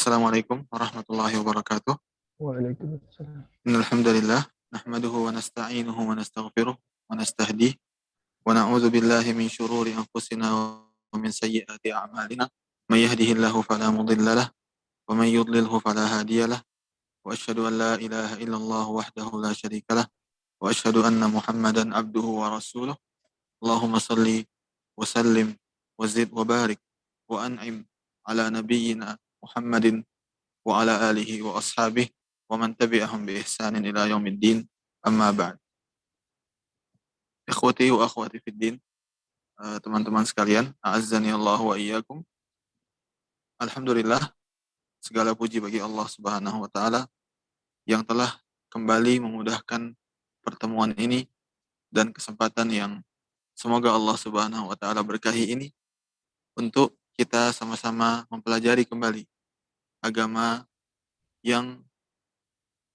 Assalamualaikum warahmatullahi wabarakatuh. Waalaikumsalam. Innal hamdalillah nahmaduhu wa nasta'inuhu wa nastaghfiruh wa nastahdihi wa na'udzu billahi min shururi anfusina wa min sayyiati a'malina. May yahdihillahu fala mudilla lahu wa may yudlilhu fala hadiya lahu. Wa asyhadu an la ilaha illallah wahdahu la syarika lahu wa asyhadu anna Muhammadan abduhu wa rasuluh. Allahumma shalli wa sallim wa zid wa barik wa an'im ala nabiyyina Muhammadin wa ala alihi wa ashabihi wa man tabi'ahum bi ihsanin ila yaumiddin, amma ba'd. Ikhwati wa akhwati fid din, teman-teman sekalian, a'azzani Allah wa iyyakum. Alhamdulillah, segala puji bagi Allah Subhanahu wa taala yang telah kembali memudahkan pertemuan ini dan kesempatan yang semoga Allah Subhanahu wa taala berkahi ini untuk kita sama-sama mempelajari kembali agama yang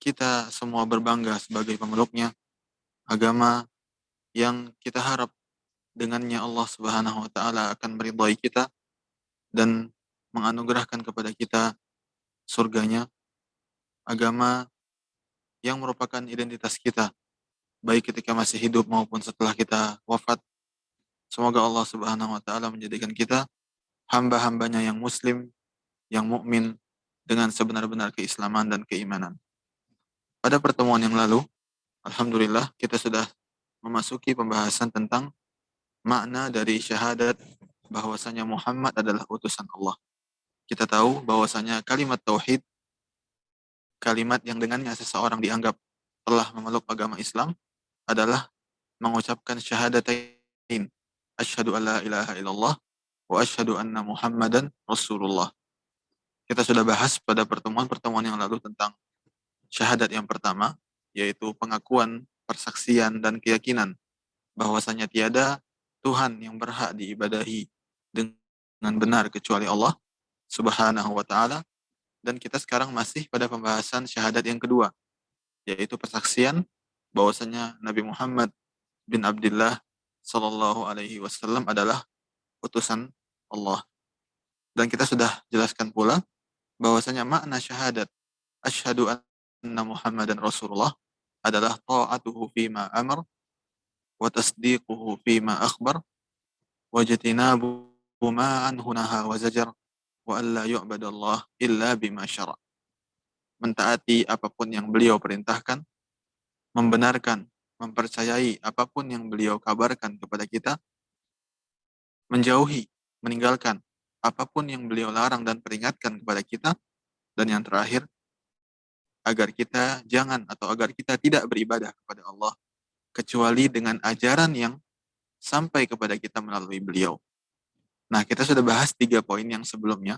kita semua berbangga sebagai pemeluknya, agama yang kita harap dengannya Allah Subhanahu wa taala akan meridhai kita dan menganugerahkan kepada kita surganya, agama yang merupakan identitas kita baik ketika masih hidup maupun setelah kita wafat. Semoga Allah Subhanahu wa taala menjadikan kita hamba-hambanya yang muslim, yang mukmin dengan sebenar-benar keislaman dan keimanan. Pada pertemuan yang lalu, alhamdulillah kita sudah memasuki pembahasan tentang makna dari syahadat bahwasanya Muhammad adalah utusan Allah. Kita tahu bahwasanya kalimat tauhid, kalimat yang dengannya seseorang dianggap telah memeluk agama Islam, adalah mengucapkan syahadatain, asyhadu alla ilaha illallah wa asyhadu anna Muhammadan Rasulullah. Kita sudah bahas pada pertemuan-pertemuan yang lalu tentang syahadat yang pertama, yaitu pengakuan, persaksian, dan keyakinan bahwasanya tiada Tuhan yang berhak diibadahi dengan benar kecuali Allah Subhanahu wa taala. Dan kita sekarang masih pada pembahasan syahadat yang kedua, yaitu persaksian bahwasanya Nabi Muhammad bin Abdullah sallallahu alaihi wasallam adalah utusan Allah. Dan kita sudah jelaskan pula bahwasanya makna syahadat asyhadu anna Muhammadan Rasulullah adalah ta'atuhu fima amar wa tasdiquhu fima akhbar wa jatinabu ma anhu naha wa zajar wa alla yu'badallah illa bima syara'. Mentaati apapun yang beliau perintahkan, membenarkan, mempercayai apapun yang beliau kabarkan kepada kita, menjauhi, meninggalkan apapun yang beliau larang dan peringatkan kepada kita, dan yang terakhir, agar kita jangan atau agar kita tidak beribadah kepada Allah kecuali dengan ajaran yang sampai kepada kita melalui beliau. Nah, kita sudah bahas 3 poin yang sebelumnya.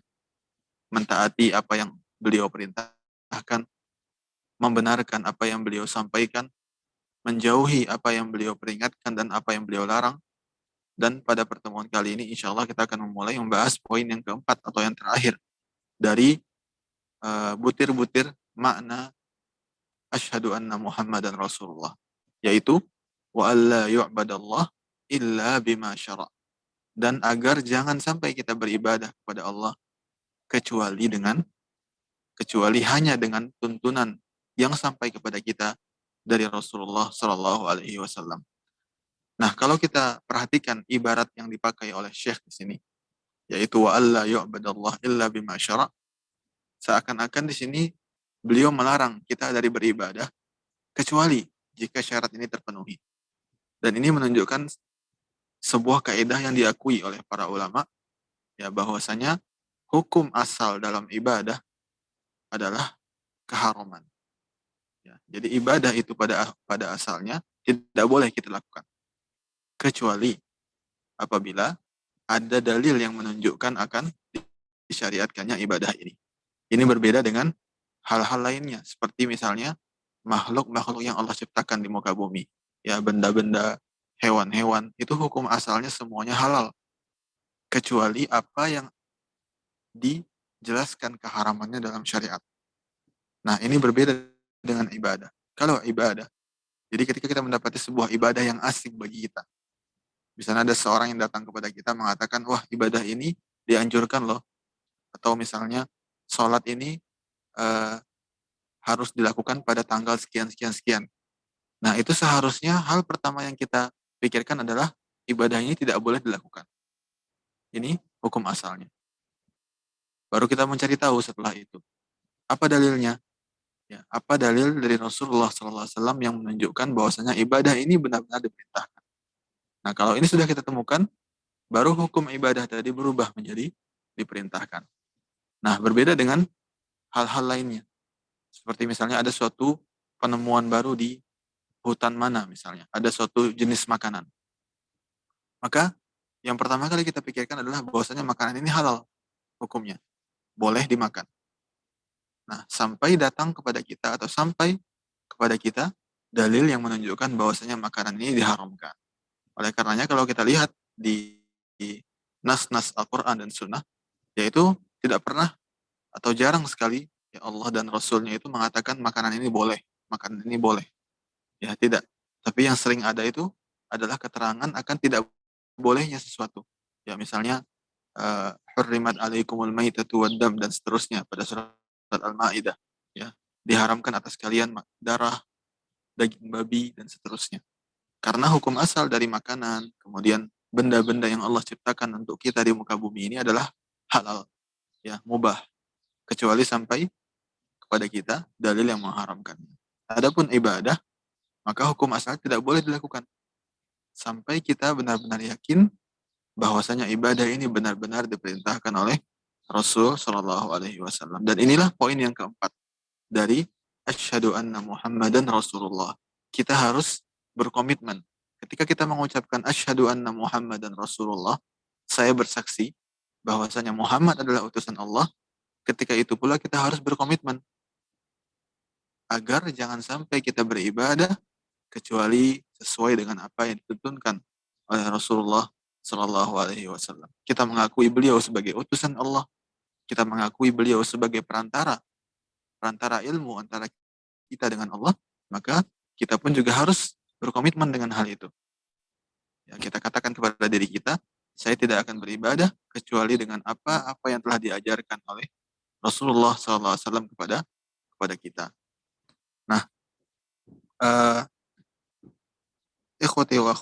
Mentaati apa yang beliau perintahkan, membenarkan apa yang beliau sampaikan, menjauhi apa yang beliau peringatkan dan apa yang beliau larang. Dan pada pertemuan kali ini insya Allah kita akan memulai membahas poin yang keempat atau yang terakhir dari butir-butir makna asyhadu anna Muhammadan Rasulullah, yaitu wa alla yu'badallah illa bima syara', dan agar jangan sampai kita beribadah kepada Allah kecuali hanya dengan tuntunan yang sampai kepada kita dari Rasulullah sallallahu alaihi wasallam. Nah, kalau kita perhatikan ibarat yang dipakai oleh Syekh di sini, yaitu wa alla yu'badallah illa bima syara', seakan-akan di sini beliau melarang kita dari beribadah kecuali jika syarat ini terpenuhi. Dan ini menunjukkan sebuah kaidah yang diakui oleh para ulama, ya, bahwasanya hukum asal dalam ibadah adalah keharaman. Ya, jadi ibadah itu pada asalnya tidak boleh kita lakukan kecuali apabila ada dalil yang menunjukkan akan disyariatkannya ibadah ini. Ini berbeda dengan hal-hal lainnya, seperti misalnya makhluk-makhluk yang Allah ciptakan di muka bumi, ya, benda-benda, hewan-hewan, itu hukum asalnya semuanya halal kecuali apa yang dijelaskan keharamannya dalam syariat. Nah, ini berbeda dengan ibadah. Kalau ibadah, jadi ketika kita mendapati sebuah ibadah yang asing bagi kita, misalnya ada seorang yang datang kepada kita mengatakan, wah, ibadah ini dianjurkan loh, atau misalnya sholat ini eh, harus dilakukan pada tanggal sekian sekian sekian. Nah, itu seharusnya hal pertama yang kita pikirkan adalah ibadah ini tidak boleh dilakukan. Ini hukum asalnya. Baru kita mencari tahu setelah itu. Apa dalilnya? Ya, apa dalil dari Rasulullah SAW yang menunjukkan bahwasanya ibadah ini benar-benar diperintahkan. Nah, kalau ini sudah kita temukan, baru hukum ibadah tadi berubah menjadi diperintahkan. Nah, berbeda dengan hal-hal lainnya. Seperti misalnya ada suatu penemuan baru di hutan mana misalnya. Ada suatu jenis makanan. Maka yang pertama kali kita pikirkan adalah bahwasanya makanan ini halal hukumnya. Boleh dimakan. Nah, sampai datang kepada kita atau sampai kepada kita dalil yang menunjukkan bahwasanya makanan ini diharamkan. Oleh karenanya kalau kita lihat di nas-nas Al-Quran dan Sunnah, yaitu tidak pernah atau jarang sekali ya Allah dan Rasulnya itu mengatakan makanan ini boleh, makanan ini boleh. Ya tidak. Tapi yang sering ada itu adalah keterangan akan tidak bolehnya sesuatu. Ya misalnya hurrimat alaikumul maitatu waddam dan seterusnya pada surat Al-Maidah. Ya, diharamkan atas kalian darah, daging babi dan seterusnya. Karena hukum asal dari makanan, kemudian benda-benda yang Allah ciptakan untuk kita di muka bumi ini adalah halal, ya, mubah, kecuali sampai kepada kita dalil yang mengharamkannya. Adapun ibadah, maka hukum asal tidak boleh dilakukan sampai kita benar-benar yakin bahwasanya ibadah ini benar-benar diperintahkan oleh Rasul Shallallahu Alaihi Wasallam. Dan inilah poin yang keempat dari asyhadu anna Muhammadan Rasulullah. Kita harus berkomitmen. Ketika kita mengucapkan asyhadu anna Muhammadan Rasulullah, saya bersaksi bahwasanya Muhammad adalah utusan Allah. Ketika itu pula kita harus berkomitmen agar jangan sampai kita beribadah kecuali sesuai dengan apa yang dituntunkan oleh Rasulullah Shallallahu Alaihi Wasallam. Kita mengakui beliau sebagai utusan Allah. Kita mengakui beliau sebagai perantara ilmu antara kita dengan Allah. Maka kita pun juga harus berkomitmen dengan hal itu. Ya, kita katakan kepada diri kita, saya tidak akan beribadah kecuali dengan apa yang telah diajarkan oleh Rasulullah SAW kepada kita. Nah, ikhwati wa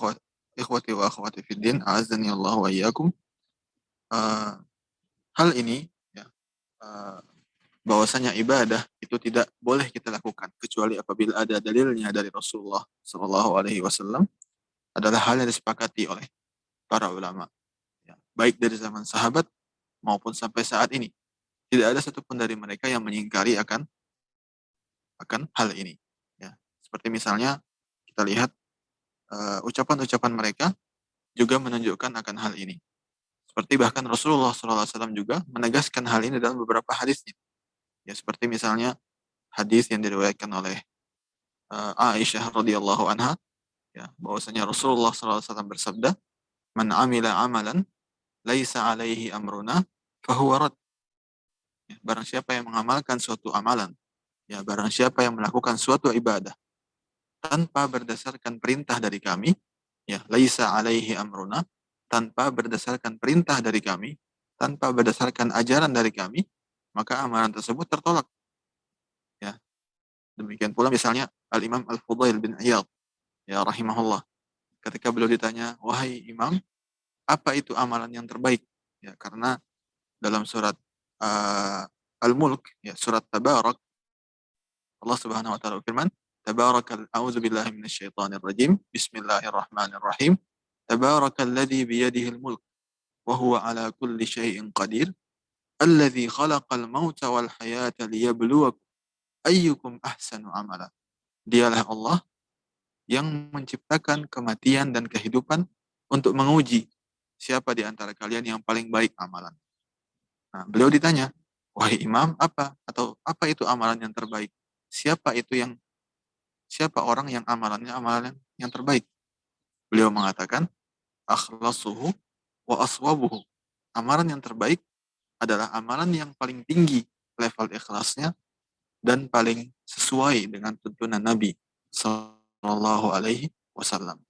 akhwati fiddin, a'azzani Allah wa iyyakum. Hal ini ya, bahwasanya ibadah itu tidak boleh kita lakukan kecuali apabila ada dalilnya dari Rasulullah Shallallahu Alaihi Wasallam adalah hal yang disepakati oleh para ulama, ya, baik dari zaman sahabat maupun sampai saat ini. Tidak ada satupun dari mereka yang mengingkari akan hal ini. Ya. Seperti misalnya kita lihat ucapan-ucapan mereka juga menunjukkan akan hal ini. Seperti bahkan Rasulullah SAW juga menegaskan hal ini dalam beberapa hadisnya. Ya, seperti misalnya hadis yang diriwayatkan oleh Aisyah radhiyallahu anha, ya, bahwasanya Rasulullah SAW bersabda, "Man amila amalan laisa alaihi amruna fahuwa rad." Ya, barang siapa yang mengamalkan suatu amalan, ya, barang siapa yang melakukan suatu ibadah tanpa berdasarkan perintah dari kami, ya, laisa alaihi amruna, tanpa berdasarkan perintah dari kami, tanpa berdasarkan ajaran dari kami, maka amalan tersebut tertolak. Ya. Demikian pula misalnya Al-Imam Al-Fudail bin Iyad, ya rahimahullah. Ketika beliau ditanya, "Wahai Imam, apa itu amalan yang terbaik?" Ya, karena dalam surat Al-Mulk, ya, surat Tabarak, Allah Subhanahu wa taala berfirman, "Tabarakal a'udzu billahi minasyaitonir rajim. Bismillahirrahmanirrahim. Tabarakalladzi biyadihil mulk wa huwa ala kulli syai'in qadir. Alladzi khalaqal mauta wal hayata liyabluwakum ayyukum ahsanu amala." Dialah Allah yang menciptakan kematian dan kehidupan untuk menguji siapa di antara kalian yang paling baik amalan. Nah, beliau ditanya, "Wahai Imam, apa itu amalan yang terbaik? Siapa orang yang amalan yang terbaik?" Beliau mengatakan, "Akhlasuhu wa aswabuhu." Amalan yang terbaik adalah amalan yang paling tinggi level ikhlasnya dan paling sesuai dengan tuntunan Nabi Sallallahu Alaihi Wasallam.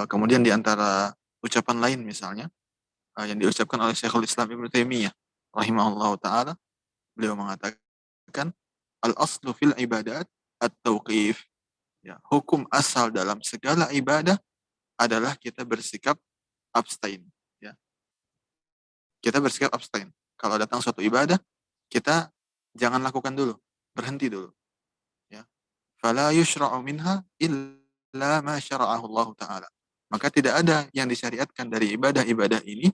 Kemudian di antara ucapan lain misalnya yang diucapkan oleh Syekhul Islam Ibnu Taimiyah rahimahullah taala, Beliau mengatakan al-aslu fil ibadat at-tauqif. Ya, hukum asal dalam segala ibadah adalah kita bersikap abstain. Ya, kita bersikap abstain. Kalau datang suatu ibadah, kita jangan lakukan dulu, berhenti dulu. Ya, fala yushra'u minha illa ma syara'ahu Allah Ta'ala. Maka tidak ada yang disyariatkan dari ibadah-ibadah ini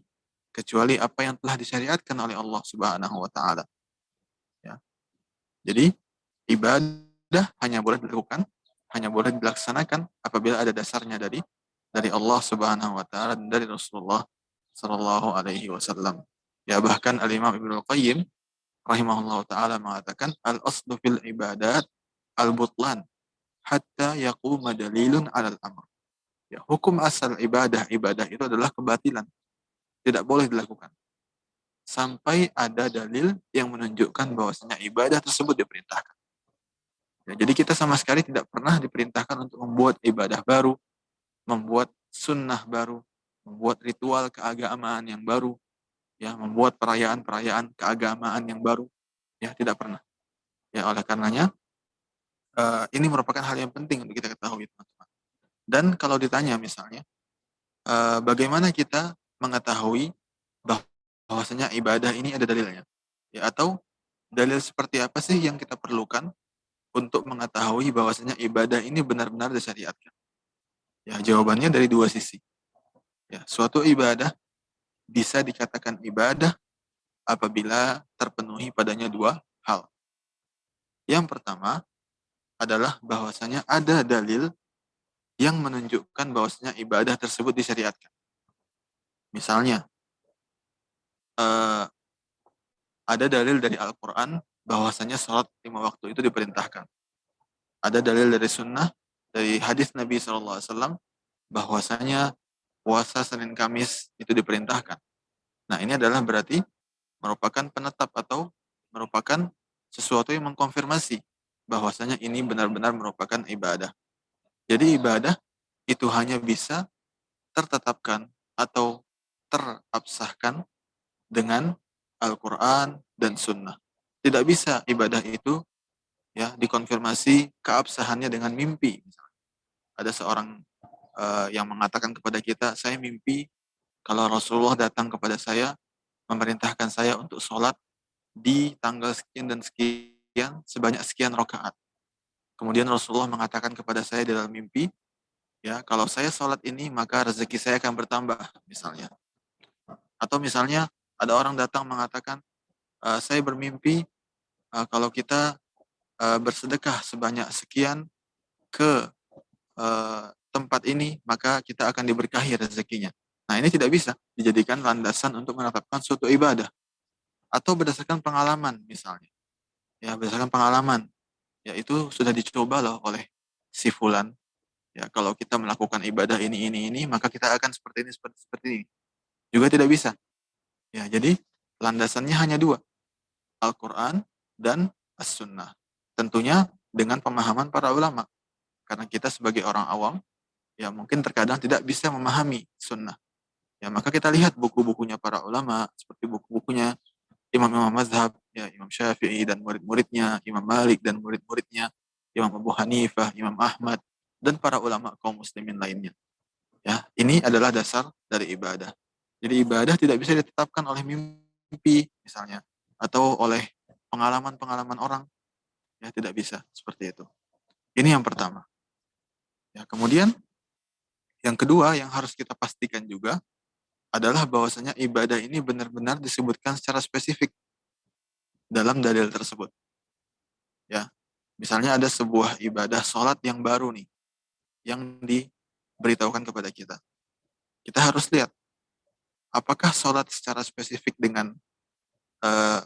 kecuali apa yang telah disyariatkan oleh Allah Subhanahu wa taala. Ya. Jadi ibadah hanya boleh dilakukan, hanya boleh dilaksanakan apabila ada dasarnya dari Allah Subhanahu wa taala dan dari Rasulullah sallallahu alaihi wasallam. Ya, bahkan Al-Imam Ibnu Qayyim rahimahullah taala mengatakan al-aslu fil ibadat al-butlan hatta yaquma dalilun 'alal amr. Ya, hukum asal ibadah itu adalah kebatilan, tidak boleh dilakukan sampai ada dalil yang menunjukkan bahwasanya ibadah tersebut diperintahkan. Ya, jadi kita sama sekali tidak pernah diperintahkan untuk membuat ibadah baru, membuat sunnah baru, membuat ritual keagamaan yang baru, ya, membuat perayaan-perayaan keagamaan yang baru, ya, tidak pernah. Ya, oleh karenanya ini merupakan hal yang penting untuk kita ketahui, teman-teman. Dan kalau ditanya misalnya, bagaimana kita mengetahui bahwasanya ibadah ini ada dalilnya? Ya, atau dalil seperti apa sih yang kita perlukan untuk mengetahui bahwasanya ibadah ini benar-benar disyariatkan? Ya, jawabannya dari dua sisi. Ya, suatu ibadah bisa dikatakan ibadah apabila terpenuhi padanya dua hal. Yang pertama adalah bahwasanya ada dalil yang menunjukkan bahwasanya ibadah tersebut disyariatkan. Misalnya, ada dalil dari Al-Quran bahwasanya sholat 5 waktu itu diperintahkan. Ada dalil dari sunnah, dari hadis Nabi SAW, bahwasanya puasa Senin Kamis itu diperintahkan. Nah, ini adalah berarti merupakan penetap atau merupakan sesuatu yang mengkonfirmasi bahwasanya ini benar-benar merupakan ibadah. Jadi ibadah itu hanya bisa tertetapkan atau terabsahkan dengan Al-Quran dan Sunnah. Tidak bisa ibadah itu ya dikonfirmasi keabsahannya dengan mimpi. Ada seorang yang mengatakan kepada kita, saya mimpi kalau Rasulullah datang kepada saya memerintahkan saya untuk sholat di tanggal sekian dan sekian sebanyak sekian rakaat. Kemudian Rasulullah mengatakan kepada saya dalam mimpi, ya kalau saya sholat ini maka rezeki saya akan bertambah misalnya. Atau misalnya ada orang datang mengatakan, saya bermimpi kalau kita bersedekah sebanyak sekian ke tempat ini maka kita akan diberkahi rezekinya. Nah, ini tidak bisa dijadikan landasan untuk menetapkan suatu ibadah atau berdasarkan pengalaman misalnya. Ya, berdasarkan pengalaman. Ya, itu sudah dicoba loh oleh si fulan. Ya, kalau kita melakukan ibadah ini, maka kita akan seperti ini, seperti ini. Juga tidak bisa. Ya, jadi landasannya hanya dua. Al-Quran dan As-Sunnah. Tentunya dengan pemahaman para ulama. Karena kita sebagai orang awam, ya mungkin terkadang tidak bisa memahami sunnah. Ya, maka kita lihat buku-bukunya para ulama, seperti buku-bukunya imam-imam mazhab, ya, Imam Syafi'i dan murid-muridnya, Imam Malik dan murid-muridnya, Imam Abu Hanifah, Imam Ahmad, dan para ulama kaum muslimin lainnya. Ya, ini adalah dasar dari ibadah. Jadi ibadah tidak bisa ditetapkan oleh mimpi misalnya, atau oleh pengalaman-pengalaman orang. Ya, tidak bisa seperti itu. Ini yang pertama. Ya, kemudian yang kedua yang harus kita pastikan juga adalah bahwasanya ibadah ini benar-benar disebutkan secara spesifik dalam dalil tersebut. Ya, misalnya ada sebuah ibadah sholat yang baru nih, yang diberitahukan kepada kita. Kita harus lihat, apakah sholat secara spesifik dengan uh,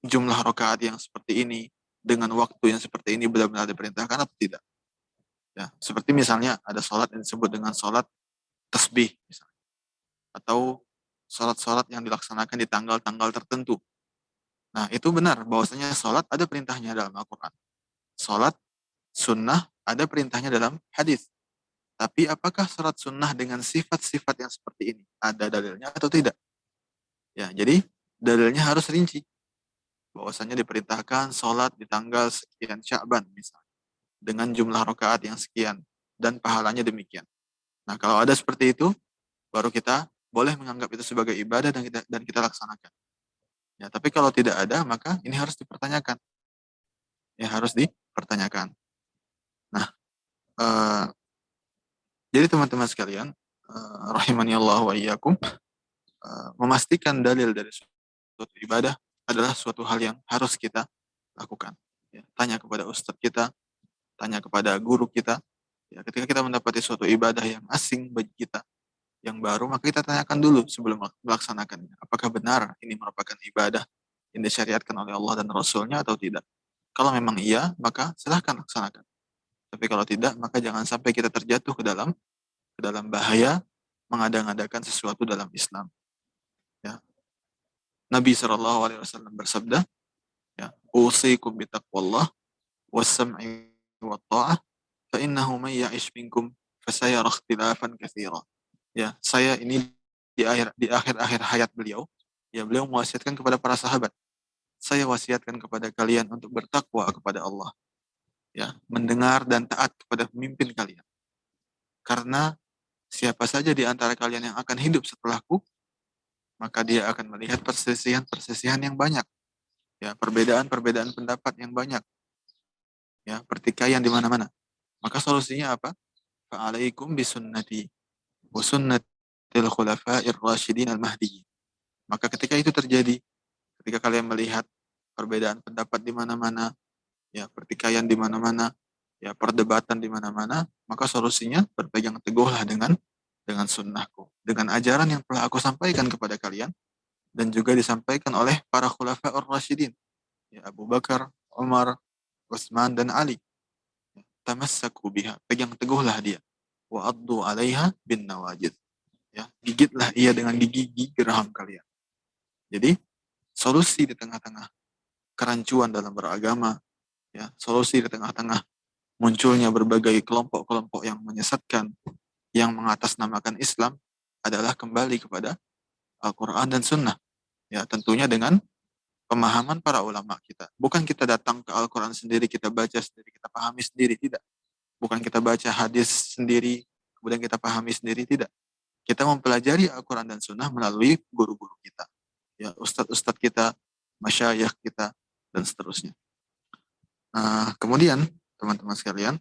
jumlah rakaat yang seperti ini, dengan waktu yang seperti ini benar-benar diperintahkan atau tidak. Ya, seperti misalnya ada sholat yang disebut dengan sholat tasbih, misalnya, atau sholat-sholat yang dilaksanakan di tanggal-tanggal tertentu. Nah, itu benar bahwasanya sholat ada perintahnya dalam Al-Quran. Sholat sunnah ada perintahnya dalam hadis. Tapi apakah sholat sunnah dengan sifat-sifat yang seperti ini ada dalilnya atau tidak? Ya, jadi dalilnya harus rinci. bahwasanya diperintahkan sholat di tanggal sekian Sya'ban misalnya, dengan jumlah rakaat yang sekian, dan pahalanya demikian. Nah, kalau ada seperti itu, baru kita boleh menganggap itu sebagai ibadah dan kita laksanakan. Ya, tapi kalau tidak ada, maka ini harus dipertanyakan. Ya, harus dipertanyakan. Nah, eh, jadi teman-teman sekalian, rahimani Allah wa iyyakum, memastikan dalil dari suatu ibadah adalah suatu hal yang harus kita lakukan. Ya, tanya kepada ustadz kita, tanya kepada guru kita. Ya, ketika kita mendapati suatu ibadah yang asing bagi kita, yang baru, maka kita tanyakan dulu sebelum melaksanakannya. Apakah benar ini merupakan ibadah yang disyariatkan oleh Allah dan Rasulnya atau tidak? Kalau memang iya, maka silahkan laksanakan. Tapi kalau tidak, maka jangan sampai kita terjatuh ke dalam bahaya mengada-ngadakan sesuatu dalam Islam. Ya. Nabi SAW bersabda, ya, usikum bitaqwallah was-sam'i wat-tha'ah fa innahu may ya'ish minkum fasayara ikhtilafan katsira. Ya, saya ini di akhir-akhir hayat beliau, ya beliau mewasiatkan kepada para sahabat, saya wasiatkan kepada kalian untuk bertakwa kepada Allah, ya, mendengar dan taat kepada pemimpin kalian. Karena siapa saja di antara kalian yang akan hidup setelahku, maka dia akan melihat perselisihan yang banyak, ya, perbedaan-perbedaan pendapat yang banyak, ya, pertikaian di mana-mana. Maka solusinya apa? Fa'alaikum bisunnati wa sunnatil khulafa'ir rasyidin al-mahdiyyin. Maka ketika itu terjadi, ketika kalian melihat perbedaan pendapat di mana-mana, ya, pertikaian di mana-mana, ya, perdebatan di mana-mana, maka solusinya berpegang teguhlah dengan sunnahku, dengan ajaran yang telah aku sampaikan kepada kalian dan juga disampaikan oleh para khulafaur rasyidin, ya, Abu Bakar, Umar, Utsman dan Ali. Tamassaku biha, pegang teguhlah dia. Wa addu 'alaiha bin nawajid. Ya, gigitlah ia dengan gigi geraham kalian. Jadi, solusi di tengah-tengah kerancuan dalam beragama, ya, solusi di tengah-tengah munculnya berbagai kelompok-kelompok yang menyesatkan, yang mengatasnamakan Islam, adalah kembali kepada Al-Quran dan Sunnah. Ya, tentunya dengan pemahaman para ulama kita. Bukan kita datang ke Al-Quran sendiri, kita baca sendiri, kita pahami sendiri, tidak. Bukan kita baca hadis sendiri, kemudian kita pahami sendiri, tidak. Kita mempelajari Al-Quran dan Sunnah melalui guru-guru kita, ya, ustadz-ustadz kita, masyayikh kita, dan seterusnya. Nah, kemudian, teman-teman sekalian,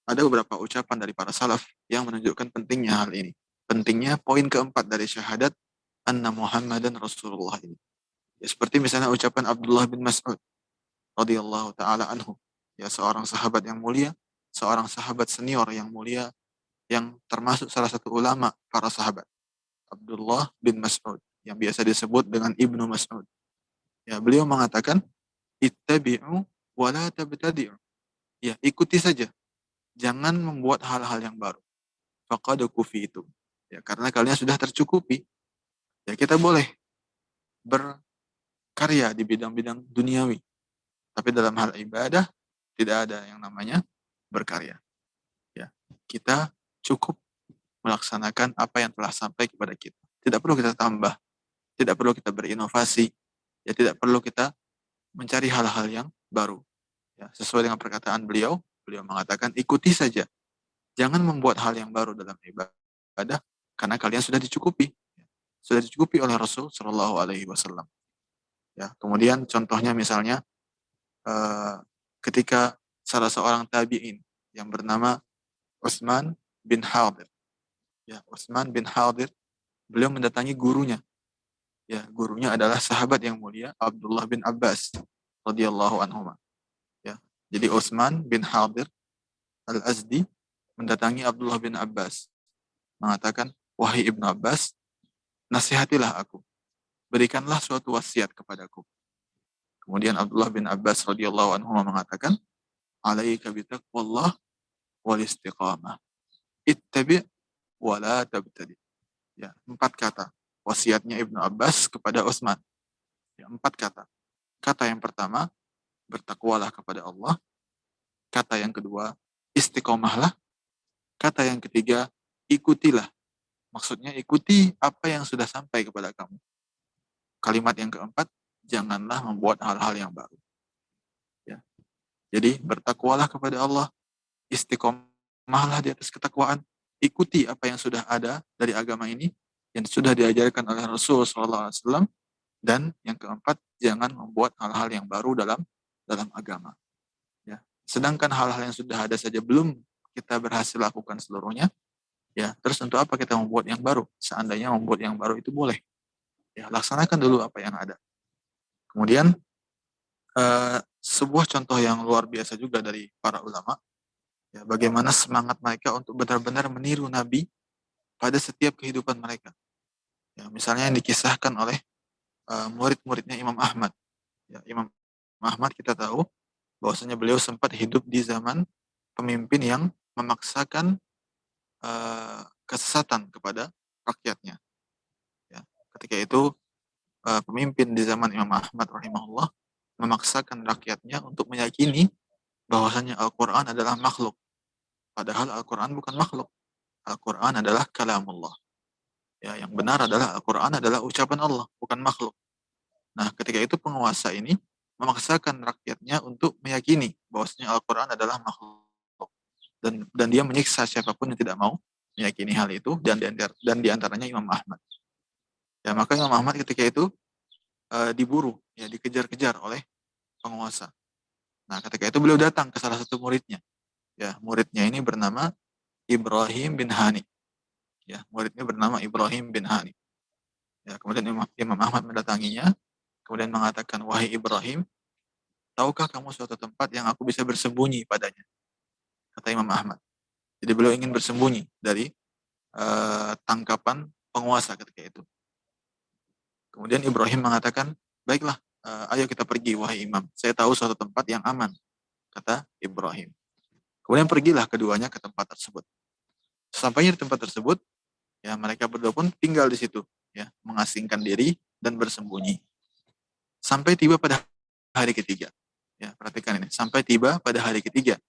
ada beberapa ucapan dari para salaf yang menunjukkan pentingnya hal ini. Pentingnya poin keempat dari syahadat anna Muhammadan Rasulullah ini. Ya, seperti misalnya ucapan Abdullah bin Mas'ud radhiyallahu taala anhu, ya, seorang sahabat yang mulia, seorang sahabat senior yang mulia, yang termasuk salah satu ulama para sahabat, Abdullah bin Mas'ud, yang biasa disebut dengan Ibnu Mas'ud. Ya, beliau mengatakan, ittabi'u wa la tabtadi'u. Ya, ikuti saja, jangan membuat hal-hal yang baru. Faqad kufitum. Ya, karena kalian sudah tercukupi. Ya, kita boleh berkarya di bidang-bidang duniawi, tapi dalam hal ibadah tidak ada yang namanya berkarya. Ya, kita cukup melaksanakan apa yang telah sampai kepada kita. Tidak perlu kita tambah, tidak perlu kita berinovasi, ya, tidak perlu kita mencari hal-hal yang baru. Ya, sesuai dengan perkataan beliau mengatakan ikuti saja, jangan membuat hal yang baru dalam ibadah, karena kalian sudah dicukupi oleh Rasul Shallallahu Alaihi Wasallam. Ya, kemudian contohnya misalnya ketika salah seorang tabi'in yang bernama Utsman bin Hadir, ya, Utsman bin Hadir, beliau mendatangi gurunya. Ya, gurunya adalah sahabat yang mulia Abdullah bin Abbas radhiyallahu anhu. Ya, jadi Utsman bin Hadir Al-Azdi mendatangi Abdullah bin Abbas, mengatakan, wahai Ibnu Abbas, nasihatilah aku, berikanlah suatu wasiat kepadaku. Kemudian Abdullah bin Abbas radhiyallahu anhu mengatakan, alaika bitaqwallah wal istiqamah, ittabi' wa la tabtadi. Ya, 4 kata wasiatnya Ibnu Abbas kepada Utsman. Ya, 4 kata. Kata yang pertama, bertakwalah kepada Allah. Kata yang kedua, istiqomahlah. Kata yang ketiga, ikutilah. Maksudnya ikuti apa yang sudah sampai kepada kamu. Kalimat yang keempat, janganlah membuat hal-hal yang baru. Ya. Jadi bertakwalah kepada Allah, istiqomahlah di atas ketakwaan, ikuti apa yang sudah ada dari agama ini yang sudah diajarkan oleh Rasul SAW, dan yang keempat, jangan membuat hal-hal yang baru dalam agama. Ya. Sedangkan hal-hal yang sudah ada saja belum kita berhasil lakukan seluruhnya, ya terus untuk apa kita membuat yang baru? Seandainya membuat yang baru itu boleh, ya laksanakan dulu apa yang ada. Kemudian sebuah contoh yang luar biasa juga dari para ulama, ya, bagaimana semangat mereka untuk benar-benar meniru Nabi pada setiap kehidupan mereka. Ya, misalnya yang dikisahkan oleh murid-muridnya Imam Ahmad. Ya, Imam Ahmad kita tahu bahwasanya beliau sempat hidup di zaman pemimpin yang memaksakan kesesatan kepada rakyatnya. Ya, ketika itu pemimpin di zaman Imam Ahmad rahimahullah memaksakan rakyatnya untuk meyakini bahwasanya Al-Quran adalah makhluk. Padahal Al-Quran bukan makhluk. Al-Quran adalah kalamullah. Ya, yang benar adalah Al-Quran adalah ucapan Allah, bukan makhluk. Nah, ketika itu penguasa ini memaksakan rakyatnya untuk meyakini bahwasanya Al-Quran adalah makhluk. Dan dia menyiksa siapapun yang tidak mau meyakini hal itu, dan diantaranya Imam Ahmad. Ya, maka Imam Ahmad ketika itu diburu, ya dikejar-kejar oleh penguasa. Nah, ketika itu beliau datang ke salah satu muridnya. Ya, muridnya ini bernama Ibrahim bin Hani. Ya, muridnya bernama Ibrahim bin Hani. Ya, kemudian Imam Ahmad mendatanginya, kemudian mengatakan, "Wahai Ibrahim, tahukah kamu suatu tempat yang aku bisa bersembunyi padanya?" Kata Imam Ahmad. Jadi beliau ingin bersembunyi dari tangkapan penguasa ketika itu. Kemudian Ibrahim mengatakan, "Baiklah, ayo kita pergi, wahai Imam. Saya tahu suatu tempat yang aman," kata Ibrahim. Kemudian pergilah keduanya ke tempat tersebut. Sampainya di tempat tersebut, ya mereka berdua pun tinggal di situ, ya mengasingkan diri dan bersembunyi. Sampai tiba pada hari ketiga. Ya, perhatikan ini. Sampai tiba pada hari ketiga.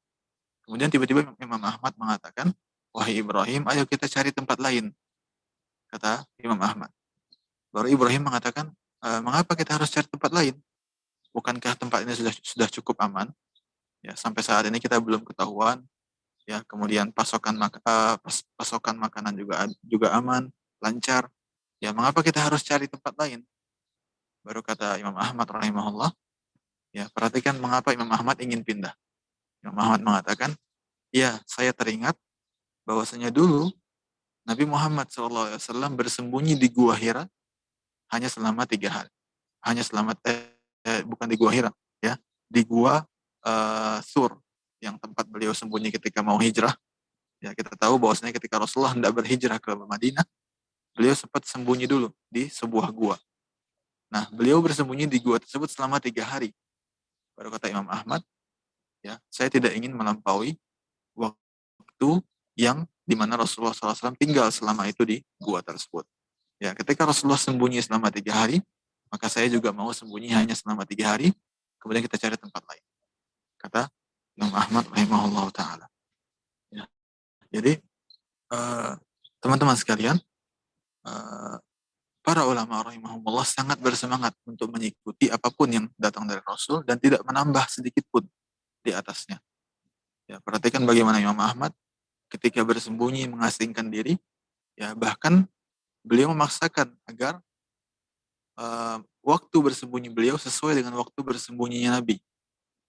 Kemudian tiba-tiba Imam Ahmad mengatakan, "Wahai Ibrahim, ayo kita cari tempat lain," kata Imam Ahmad. Baru Ibrahim mengatakan, "Mengapa kita harus cari tempat lain? Bukankah tempat ini sudah cukup aman? Ya, sampai saat ini kita belum ketahuan. Ya, kemudian pasokan makanan juga aman, lancar. Ya, mengapa kita harus cari tempat lain?" Baru kata Imam Ahmad rahimahullah, ya perhatikan mengapa Imam Ahmad ingin pindah. Imam Ahmad mengatakan, "Ya, saya teringat bahwasanya dulu Nabi Muhammad SAW bersembunyi di Gua Hira hanya selama 3 hari. Hanya selama bukan di Gua Hira, ya, di Gua Sur, yang tempat beliau sembunyi ketika mau hijrah. Ya, kita tahu bahwasanya ketika Rasulullah hendak berhijrah ke Madinah, beliau sempat sembunyi dulu di sebuah gua. Nah, beliau bersembunyi di gua tersebut selama 3 hari. Baru kata Imam Ahmad, ya, saya tidak ingin melampaui waktu yang dimana Rasulullah SAW tinggal selama itu di gua tersebut. Ya, ketika Rasulullah sembunyi selama 3 hari, maka saya juga mau sembunyi hanya selama 3 hari, kemudian kita cari tempat lain. Kata Imam Ahmad rahimahullah ta'ala. Ya. Jadi, teman-teman sekalian, para ulama rahimahumullah sangat bersemangat untuk mengikuti apapun yang datang dari Rasul dan tidak menambah sedikit pun di atasnya. Ya, perhatikan bagaimana Imam Ahmad ketika bersembunyi mengasingkan diri, ya bahkan beliau memaksakan agar waktu bersembunyi beliau sesuai dengan waktu bersembunyinya Nabi.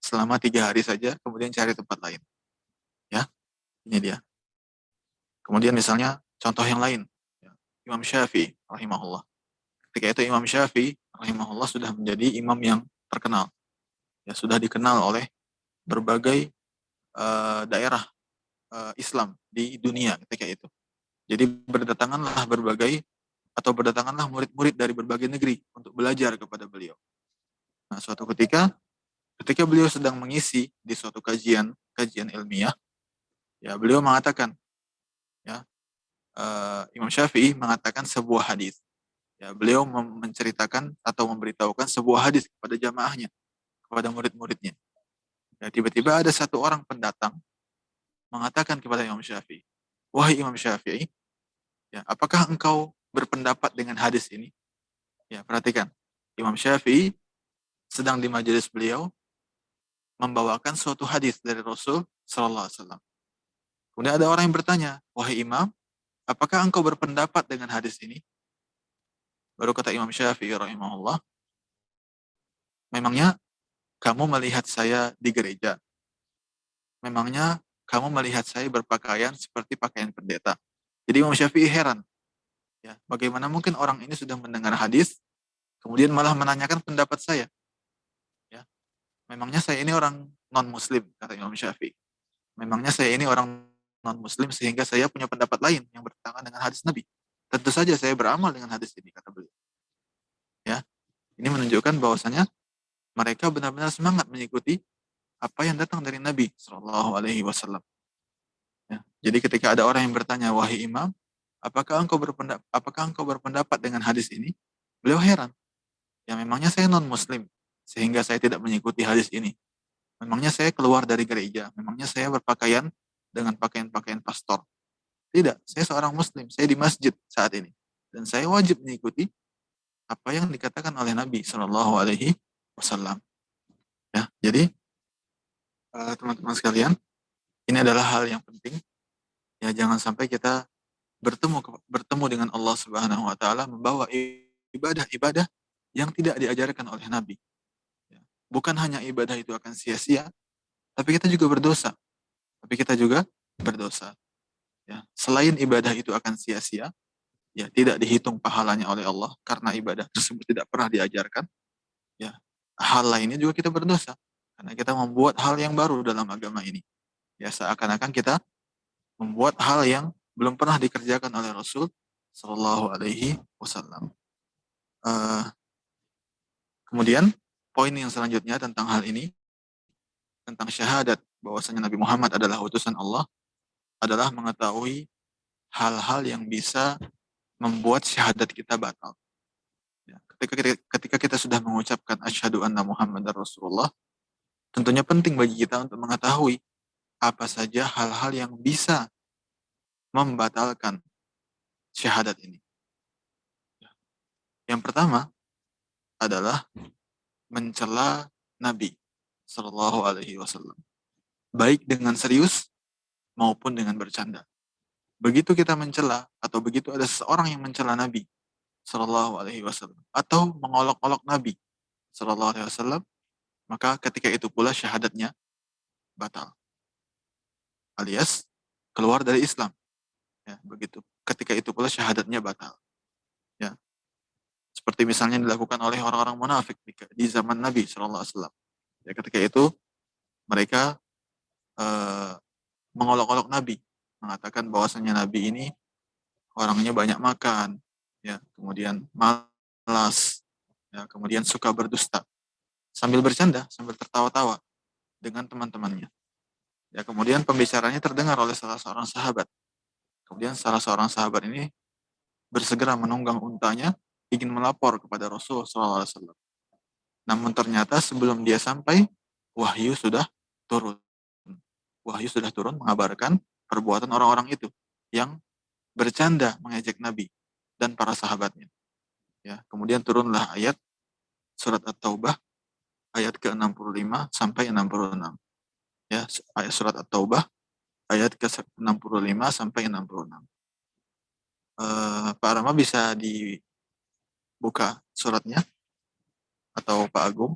Selama 3 hari saja, kemudian cari tempat lain. Ya, ini dia. Kemudian misalnya contoh yang lain, ya, Imam Syafi'i rahimahullah. Ketika itu Imam Syafi'i rahimahullah sudah menjadi imam yang terkenal. Ya, sudah dikenal oleh berbagai daerah Islam di dunia ketika itu. Jadi berdatanganlah murid-murid dari berbagai negeri untuk belajar kepada beliau. Nah, suatu ketika beliau sedang mengisi di suatu kajian ilmiah, ya beliau mengatakan, ya Imam Syafi'i mengatakan sebuah hadis. Ya, beliau menceritakan atau memberitahukan sebuah hadis kepada jamaahnya, kepada murid-muridnya. Ya, tiba-tiba ada satu orang pendatang mengatakan kepada Imam Syafi'i, "Wahai Imam Syafi'i, ya, apakah engkau berpendapat dengan hadis ini?" Ya, perhatikan. Imam Syafi'i sedang di majelis beliau membawakan suatu hadis dari Rasul sallallahu alaihi wasallam. Kemudian ada orang yang bertanya, "Wahai Imam, apakah engkau berpendapat dengan hadis ini?" Baru kata Imam Syafi'i rahimahullah, "Memangnya kamu melihat saya di gereja? Memangnya kamu melihat saya berpakaian seperti pakaian pendeta?" Jadi Imam Syafi'i heran, ya, bagaimana mungkin orang ini sudah mendengar hadis, kemudian malah menanyakan pendapat saya, ya. Memangnya saya ini orang non-muslim, kata Imam Syafi'i. Memangnya saya ini orang non-muslim sehingga saya punya pendapat lain yang bertentangan dengan hadis Nabi. Tentu saja saya beramal dengan hadis ini, kata beliau. Ya, ini menunjukkan bahwasanya mereka benar-benar semangat mengikuti apa yang datang dari Nabi Shallallahu Alaihi Wasallam. Ya, jadi ketika ada orang yang bertanya, "Wahai Imam, apakah engkau berpendapat dengan hadis ini?" Beliau heran. Ya, memangnya saya non-muslim sehingga saya tidak mengikuti hadis ini. Memangnya saya keluar dari gereja. Memangnya saya berpakaian dengan pakaian-pakaian pastor. Tidak, saya seorang muslim. Saya di masjid saat ini. Dan saya wajib mengikuti apa yang dikatakan oleh Nabi Shallallahu Alaihi Wasallam. Ya, jadi teman-teman sekalian, ini adalah hal yang penting. Ya, jangan sampai kita bertemu dengan Allah Subhanahu Wa Taala membawa ibadah-ibadah yang tidak diajarkan oleh Nabi. Ya. Bukan hanya ibadah itu akan sia-sia, tapi kita juga berdosa. Ya. Selain ibadah itu akan sia-sia, ya tidak dihitung pahalanya oleh Allah karena ibadah tersebut tidak pernah diajarkan. Ya, hal lainnya juga kita berdosa karena kita membuat hal yang baru dalam agama ini. Ya, seakan-akan kita membuat hal yang belum pernah dikerjakan oleh Rasul Shallallahu Alaihi Wasallam. Kemudian poin yang selanjutnya tentang hal ini, tentang syahadat bahwasanya Nabi Muhammad adalah utusan Allah, adalah mengetahui hal-hal yang bisa membuat syahadat kita batal. Ya, ketika kita sudah mengucapkan asyhadu anna Muhammadar Rasulullah, tentunya penting bagi kita untuk mengetahui apa saja hal-hal yang bisa membatalkan syahadat ini. Yang pertama adalah mencela Nabi Shallallahu Alaihi Wasallam, baik dengan serius maupun dengan bercanda. Begitu kita mencela atau begitu ada seseorang yang mencela Nabi Shallallahu Alaihi Wasallam atau mengolok-olok Nabi Shallallahu Alaihi Wasallam, maka ketika itu pula syahadatnya batal, alias keluar dari Islam. Ya, begitu. Ketika itu pula syahadatnya batal. Ya, seperti misalnya dilakukan oleh orang-orang munafik di zaman Nabi Shallallahu Alaihi Wasallam. Ya, ketika itu mereka mengolok-olok Nabi, mengatakan bahwasanya Nabi ini orangnya banyak makan, ya, kemudian malas, ya, kemudian suka berdusta, sambil bercanda, sambil tertawa-tawa dengan teman-temannya. Ya, kemudian pembicaranya terdengar oleh salah seorang sahabat. Kemudian salah seorang sahabat ini bersegera menunggang untanya, ingin melapor kepada Rasul SAW. Namun ternyata sebelum dia sampai, wahyu sudah turun. Wahyu sudah turun mengabarkan perbuatan orang-orang itu yang bercanda mengejek Nabi dan para sahabatnya. Ya, kemudian turunlah ayat surat At-Taubah ayat ke-65 sampai 66. Ya, ayat surat At-Taubah ayat ke-65 sampai 66. Pak Rama bisa dibuka suratnya atau Pak Agung?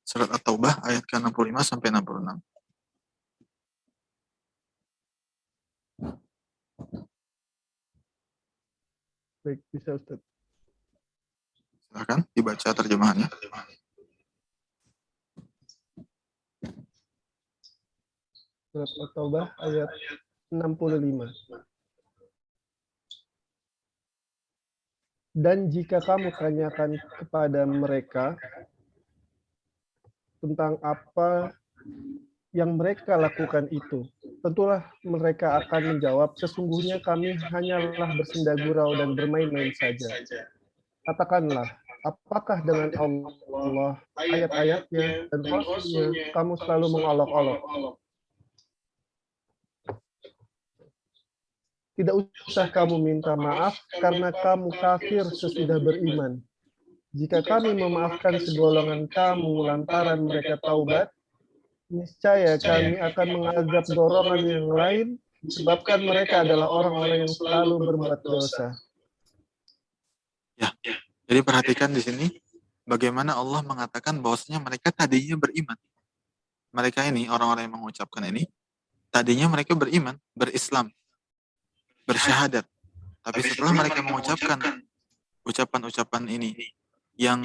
Surat At-Taubah ayat ke-65 sampai 66. Baik, bisa Ustaz. Silakan dibaca terjemahannya. Surat At-Taubah ayat 65. Dan jika kamu tanyakan kepada mereka tentang apa yang mereka lakukan itu, tentulah mereka akan menjawab, sesungguhnya kami hanyalah bersenda gurau dan bermain-main saja. Katakanlah, apakah dengan Allah, ayat-ayatnya, dan Rasul-Nya kamu selalu mengolok-olok? Tidak usah kamu minta maaf karena kamu kafir sesudah beriman. Jika kami memaafkan segolongan kamu lantaran mereka taubat, niscaya kami akan mengazab golongan yang lain disebabkan mereka adalah orang-orang yang selalu berbuat dosa. Ya, jadi perhatikan di sini bagaimana Allah mengatakan bahwasanya mereka tadinya beriman. Mereka ini, orang-orang yang mengucapkan ini, tadinya mereka beriman, berislam, bersyahadat. Tapi setelah mereka mengucapkan ucapan-ucapan ini yang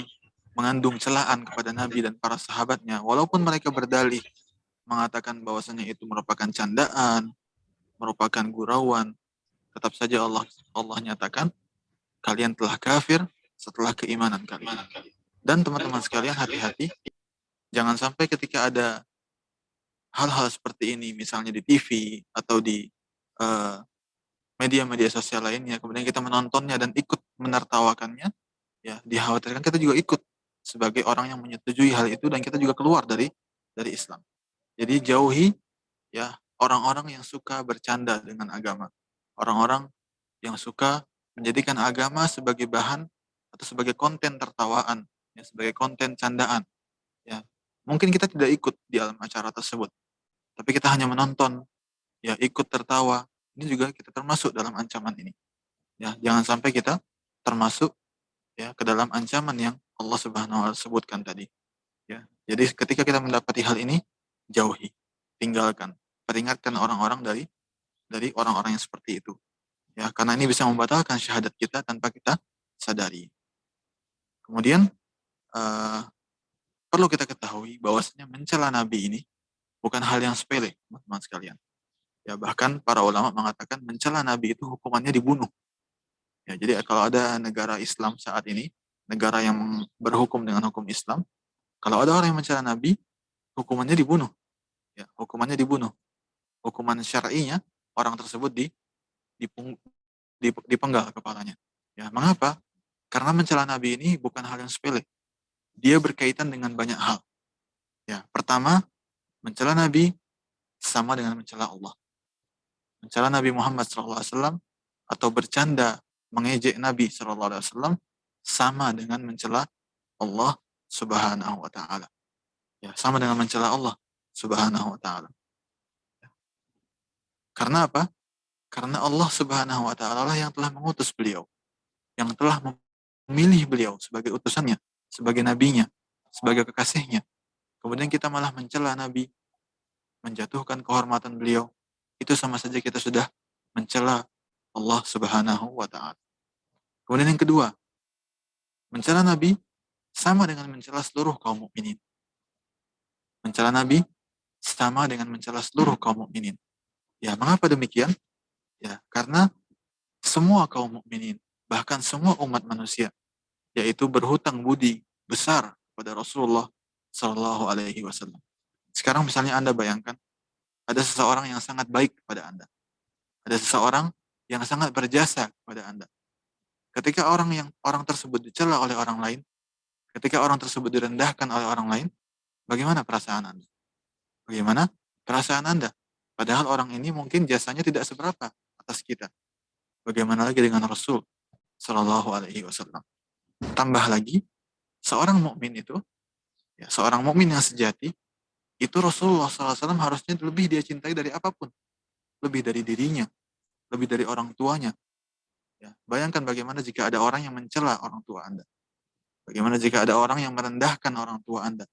mengandung celaan kepada Nabi dan para sahabatnya, walaupun mereka berdalih mengatakan bahwasanya itu merupakan candaan, merupakan gurauan, tetap saja Allah nyatakan kalian telah kafir setelah keimanan kalian. Dan teman-teman sekalian, hati-hati, jangan sampai ketika ada hal-hal seperti ini, misalnya di TV atau di media-media sosial lainnya, kemudian kita menontonnya dan ikut menertawakannya, ya dikhawatirkan kita juga ikut sebagai orang yang menyetujui hal itu dan kita juga keluar dari Islam. Jadi jauhi ya orang-orang yang suka bercanda dengan agama, orang-orang yang suka menjadikan agama sebagai bahan atau sebagai konten tertawaan, ya sebagai konten candaan. Ya mungkin kita tidak ikut di dalam acara tersebut, tapi kita hanya menonton, ya ikut tertawa. Ini juga kita termasuk dalam ancaman ini. Ya, jangan sampai kita termasuk ya ke dalam ancaman yang Allah Subhanahu wa taala sebutkan tadi. Ya. Jadi ketika kita mendapati hal ini, jauhi, tinggalkan, peringatkan orang-orang dari orang-orang yang seperti itu. Ya, karena ini bisa membatalkan syahadat kita tanpa kita sadari. Kemudian perlu kita ketahui bahwasanya mencela Nabi ini bukan hal yang sepele, teman-teman sekalian. Ya, bahkan para ulama mengatakan mencela Nabi itu hukumannya dibunuh. Ya, jadi kalau ada negara Islam saat ini, negara yang berhukum dengan hukum Islam, kalau ada orang yang mencela Nabi, hukumannya dibunuh. Ya, hukumannya dibunuh. Hukuman syar'inya orang tersebut dipenggal kepalanya. Ya, mengapa? Karena mencela Nabi ini bukan hal yang sepele. Dia berkaitan dengan banyak hal. Ya, pertama, mencela Nabi sama dengan mencela Allah. Mencela Nabi Muhammad SAW atau bercanda mengejek Nabi SAW sama dengan mencela Allah Subhanahu wa taala. Ya, sama dengan mencela Allah Subhanahu wa taala. Karena apa? Karena Allah Subhanahu wa taala lah yang telah mengutus beliau, yang telah memilih beliau sebagai utusannya, sebagai nabinya, sebagai kekasihnya. Kemudian kita malah mencela Nabi, menjatuhkan kehormatan beliau. Itu sama saja kita sudah mencela Allah Subhanahu wa taala. Kemudian yang kedua, mencela Nabi sama dengan mencela seluruh kaum mukminin. Mencela Nabi sama dengan mencela seluruh kaum mukminin. Ya, mengapa demikian? Ya, karena semua kaum mukminin, bahkan semua umat manusia, yaitu berhutang budi besar pada Rasulullah Shallallahu Alaihi Wasallam. Sekarang misalnya Anda bayangkan, ada seseorang yang sangat baik kepada Anda, ada seseorang yang sangat berjasa kepada Anda. Ketika orang tersebut dicela oleh orang lain, ketika orang tersebut direndahkan oleh orang lain, bagaimana perasaan Anda? Bagaimana perasaan Anda? Padahal orang ini mungkin jasanya tidak seberapa atas kita. Bagaimana lagi dengan Rasul Shallallahu Alaihi Wasallam? Tambah lagi, seorang mukmin itu, ya, seorang mukmin yang sejati, itu Rasulullah SAW harusnya lebih dia cintai dari apapun, lebih dari dirinya, lebih dari orang tuanya. Ya, bayangkan bagaimana jika ada orang yang mencela orang tua Anda, bagaimana jika ada orang yang merendahkan orang tua Anda,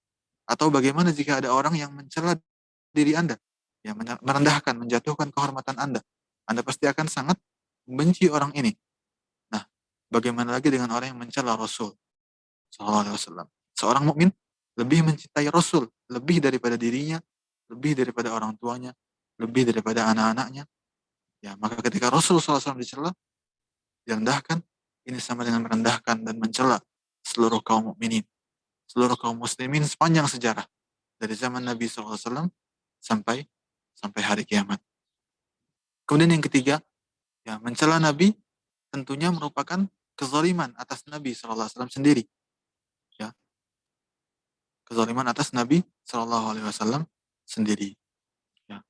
atau bagaimana jika ada orang yang mencela diri Anda, yang merendahkan, menjatuhkan kehormatan Anda. Anda pasti akan sangat membenci orang ini. Nah, bagaimana lagi dengan orang yang mencela Rasul Sallallahu Alaihi Wasallam? Seorang mukmin lebih mencintai Rasul, lebih daripada dirinya, lebih daripada orang tuanya, lebih daripada anak-anaknya. Ya, maka ketika Rasul SAW dicela, direndahkan, ini sama dengan merendahkan dan mencela seluruh kaum mukminin, seluruh kaum muslimin sepanjang sejarah dari zaman Nabi SAW sampai hari kiamat. Kemudian yang ketiga, ya, mencela Nabi tentunya merupakan kezaliman atas Nabi SAW sendiri. Ya, kezaliman atas Nabi SAW sendiri. Ya.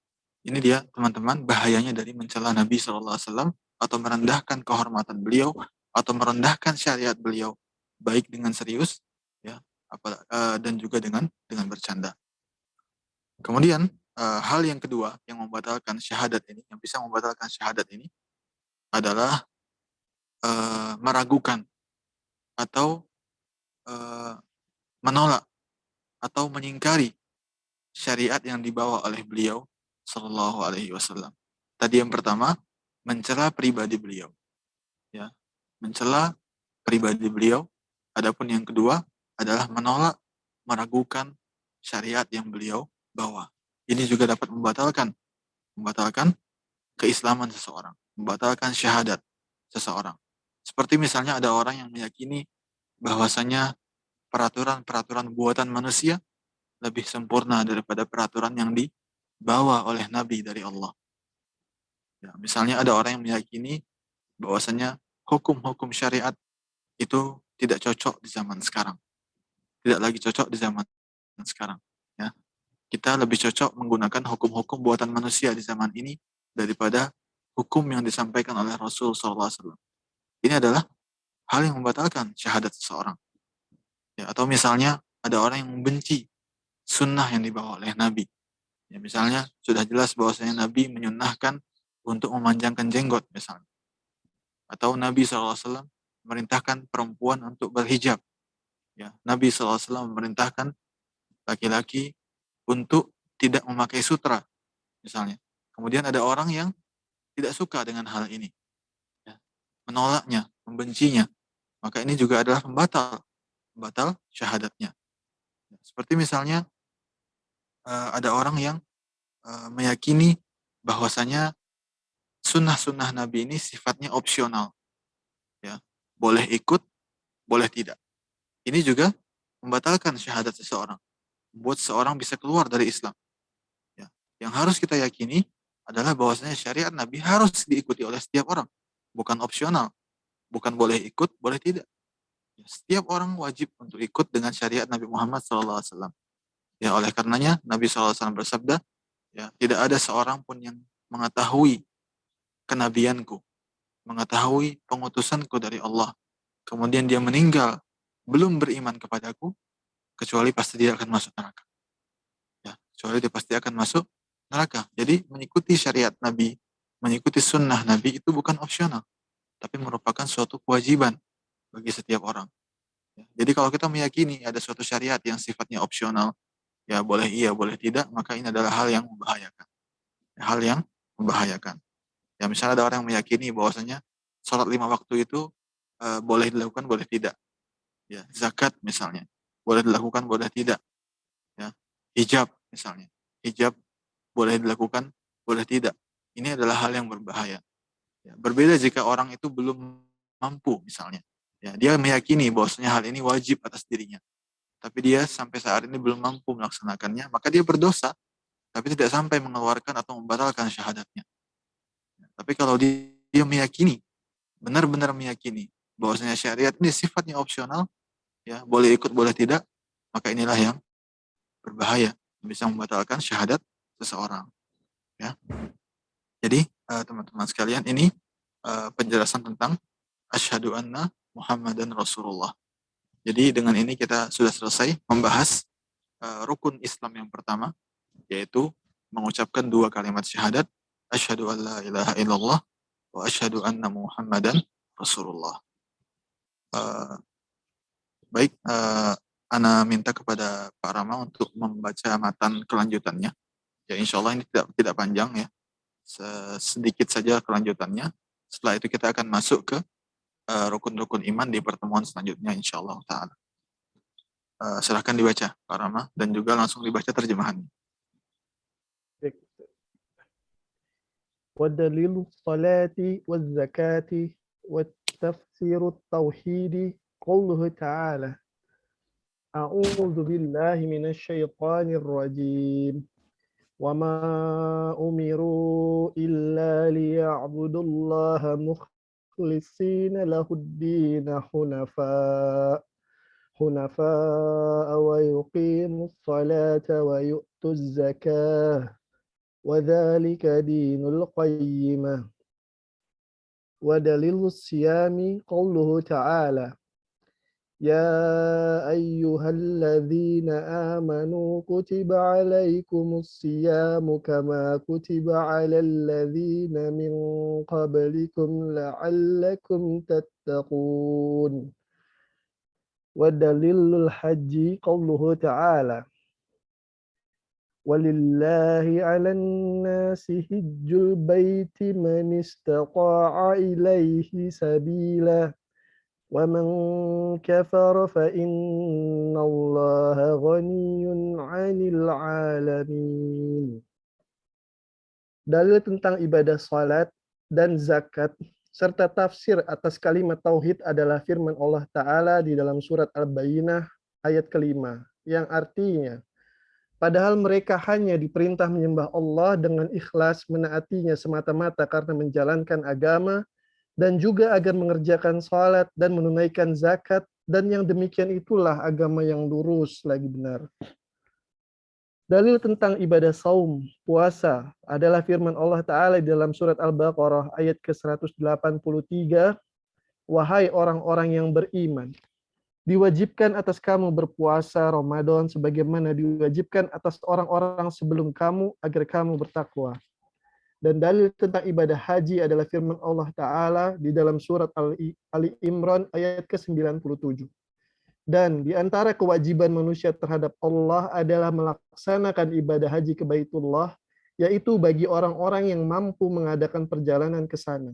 Ini dia teman-teman bahayanya dari mencela Nabi SAW atau merendahkan kehormatan beliau atau merendahkan syariat beliau baik dengan serius, ya, dan juga dengan bercanda. Kemudian hal yang kedua yang membatalkan syahadat ini, yang bisa membatalkan syahadat ini adalah meragukan atau menolak atau mengingkari syariat yang dibawa oleh beliau Shallallahu Alaihi Wasallam. Tadi yang pertama mencela pribadi beliau, ya, mencela pribadi beliau. Adapun yang kedua adalah menolak, meragukan syariat yang beliau bawa. Ini juga dapat membatalkan keislaman seseorang, membatalkan syahadat seseorang. Seperti misalnya ada orang yang meyakini bahwasanya peraturan-peraturan buatan manusia lebih sempurna daripada peraturan yang dibawa oleh Nabi dari Allah. Ya, misalnya ada orang yang meyakini bahwasanya hukum-hukum syariat itu tidak cocok di zaman sekarang. Tidak lagi cocok di zaman sekarang. Ya. Kita lebih cocok menggunakan hukum-hukum buatan manusia di zaman ini daripada hukum yang disampaikan oleh Rasul SAW. Ini adalah hal yang membatalkan syahadat seseorang. Ya, atau misalnya ada orang yang membenci sunnah yang dibawa oleh Nabi. Ya, misalnya sudah jelas bahwasanya Nabi menyunnahkan untuk memanjangkan jenggot misalnya. Atau Nabi SAW memerintahkan perempuan untuk berhijab. Ya, Nabi SAW memerintahkan laki-laki untuk tidak memakai sutra misalnya. Kemudian ada orang yang tidak suka dengan hal ini, ya, menolaknya, membencinya. Maka ini juga adalah pembatal syahadatnya. Seperti misalnya ada orang yang meyakini bahwasanya sunnah-sunnah Nabi ini sifatnya opsional, ya, boleh ikut, boleh tidak. Ini juga membatalkan syahadat seseorang, membuat seseorang bisa keluar dari Islam. Ya. Yang harus kita yakini adalah bahwasanya syariat Nabi harus diikuti oleh setiap orang, bukan opsional, bukan boleh ikut, boleh tidak. Ya, setiap orang wajib untuk ikut dengan syariat Nabi Muhammad SAW. Ya, oleh karenanya Nabi SAW bersabda, ya, tidak ada seorang pun yang mengetahui kenabianku, mengetahui pengutusanku dari Allah, kemudian dia meninggal belum beriman kepadaku, kecuali pasti dia akan masuk neraka. Ya, kecuali dia pasti akan masuk neraka. Jadi mengikuti syariat Nabi, mengikuti sunnah Nabi itu bukan opsional, tapi merupakan suatu kewajiban bagi setiap orang. Ya, jadi kalau kita meyakini ada suatu syariat yang sifatnya opsional, ya boleh iya, boleh tidak, maka ini adalah hal yang membahayakan. Hal yang membahayakan. Ya, misalnya ada orang yang meyakini bahwasanya sholat 5 waktu itu boleh dilakukan, boleh tidak. Ya, zakat misalnya, boleh dilakukan, boleh tidak. Ya, hijab misalnya, hijab boleh dilakukan, boleh tidak. Ini adalah hal yang berbahaya. Ya, berbeda jika orang itu belum mampu misalnya. Ya, dia meyakini bahwasanya hal ini wajib atas dirinya, tapi dia sampai saat ini belum mampu melaksanakannya, maka dia berdosa, tapi tidak sampai mengeluarkan atau membatalkan syahadatnya. Ya, tapi kalau dia meyakini, benar-benar meyakini bahwasanya syariat ini sifatnya opsional, ya boleh ikut boleh tidak, maka inilah yang berbahaya, bisa membatalkan syahadat seseorang. Ya, jadi teman-teman sekalian, ini penjelasan tentang asyhadu anna Muhammadan Rasulullah. Jadi dengan ini kita sudah selesai membahas rukun Islam yang pertama, yaitu mengucapkan 2 kalimat syahadat, asyhadu an la ilaha illallah wa asyhadu anna Muhammadan Rasulullah. Baik, Ana minta kepada Pak Rama untuk membaca matan kelanjutannya. Ya, insya Allah ini tidak panjang ya, sedikit saja kelanjutannya. Setelah itu kita akan masuk ke rukun-rukun iman di pertemuan selanjutnya, insya Allah Ta'ala. Silahkan dibaca Pak Rama, dan juga langsung dibaca terjemahannya. ودليل الصلاة والزكاة والتفسير التوحيد قوله تعالى أعوذ بالله من الشيطان الرجيم وما أمروا إلا ليعبدوا الله مخلصين له الدين حنفاء ويقيموا الصلاة ويؤتوا الزكاة وذلك دين القيمة ودليل الصيام قوله تعالى يا أيها الذين آمنوا كتب عليكم الصيام كما كتب على الذين من قبلكم لعلكم تتقون ودليل الحج قوله تعالى ولله على الناس حج البيت من استطاع إليه سبيلا ومن كفر فإن الله غني عن العالمين. Dalil tentang ibadah salat dan zakat serta tafsir atas kalimat tauhid adalah firman Allah Ta'ala di dalam surat Al-Bayyinah ayat kelima, yang artinya, padahal mereka hanya diperintah menyembah Allah dengan ikhlas menaatinya semata-mata karena menjalankan agama, dan juga agar mengerjakan salat dan menunaikan zakat, dan yang demikian itulah agama yang lurus lagi benar. Dalil tentang ibadah saum, puasa, adalah firman Allah Ta'ala di dalam surat Al-Baqarah ayat ke-183, wahai orang-orang yang beriman, diwajibkan atas kamu berpuasa Ramadan sebagaimana diwajibkan atas orang-orang sebelum kamu agar kamu bertakwa. Dan dalil tentang ibadah haji adalah firman Allah Ta'ala di dalam surat Ali Imran ayat ke-97. Dan di antara kewajiban manusia terhadap Allah adalah melaksanakan ibadah haji ke Baitullah, yaitu bagi orang-orang yang mampu mengadakan perjalanan ke sana.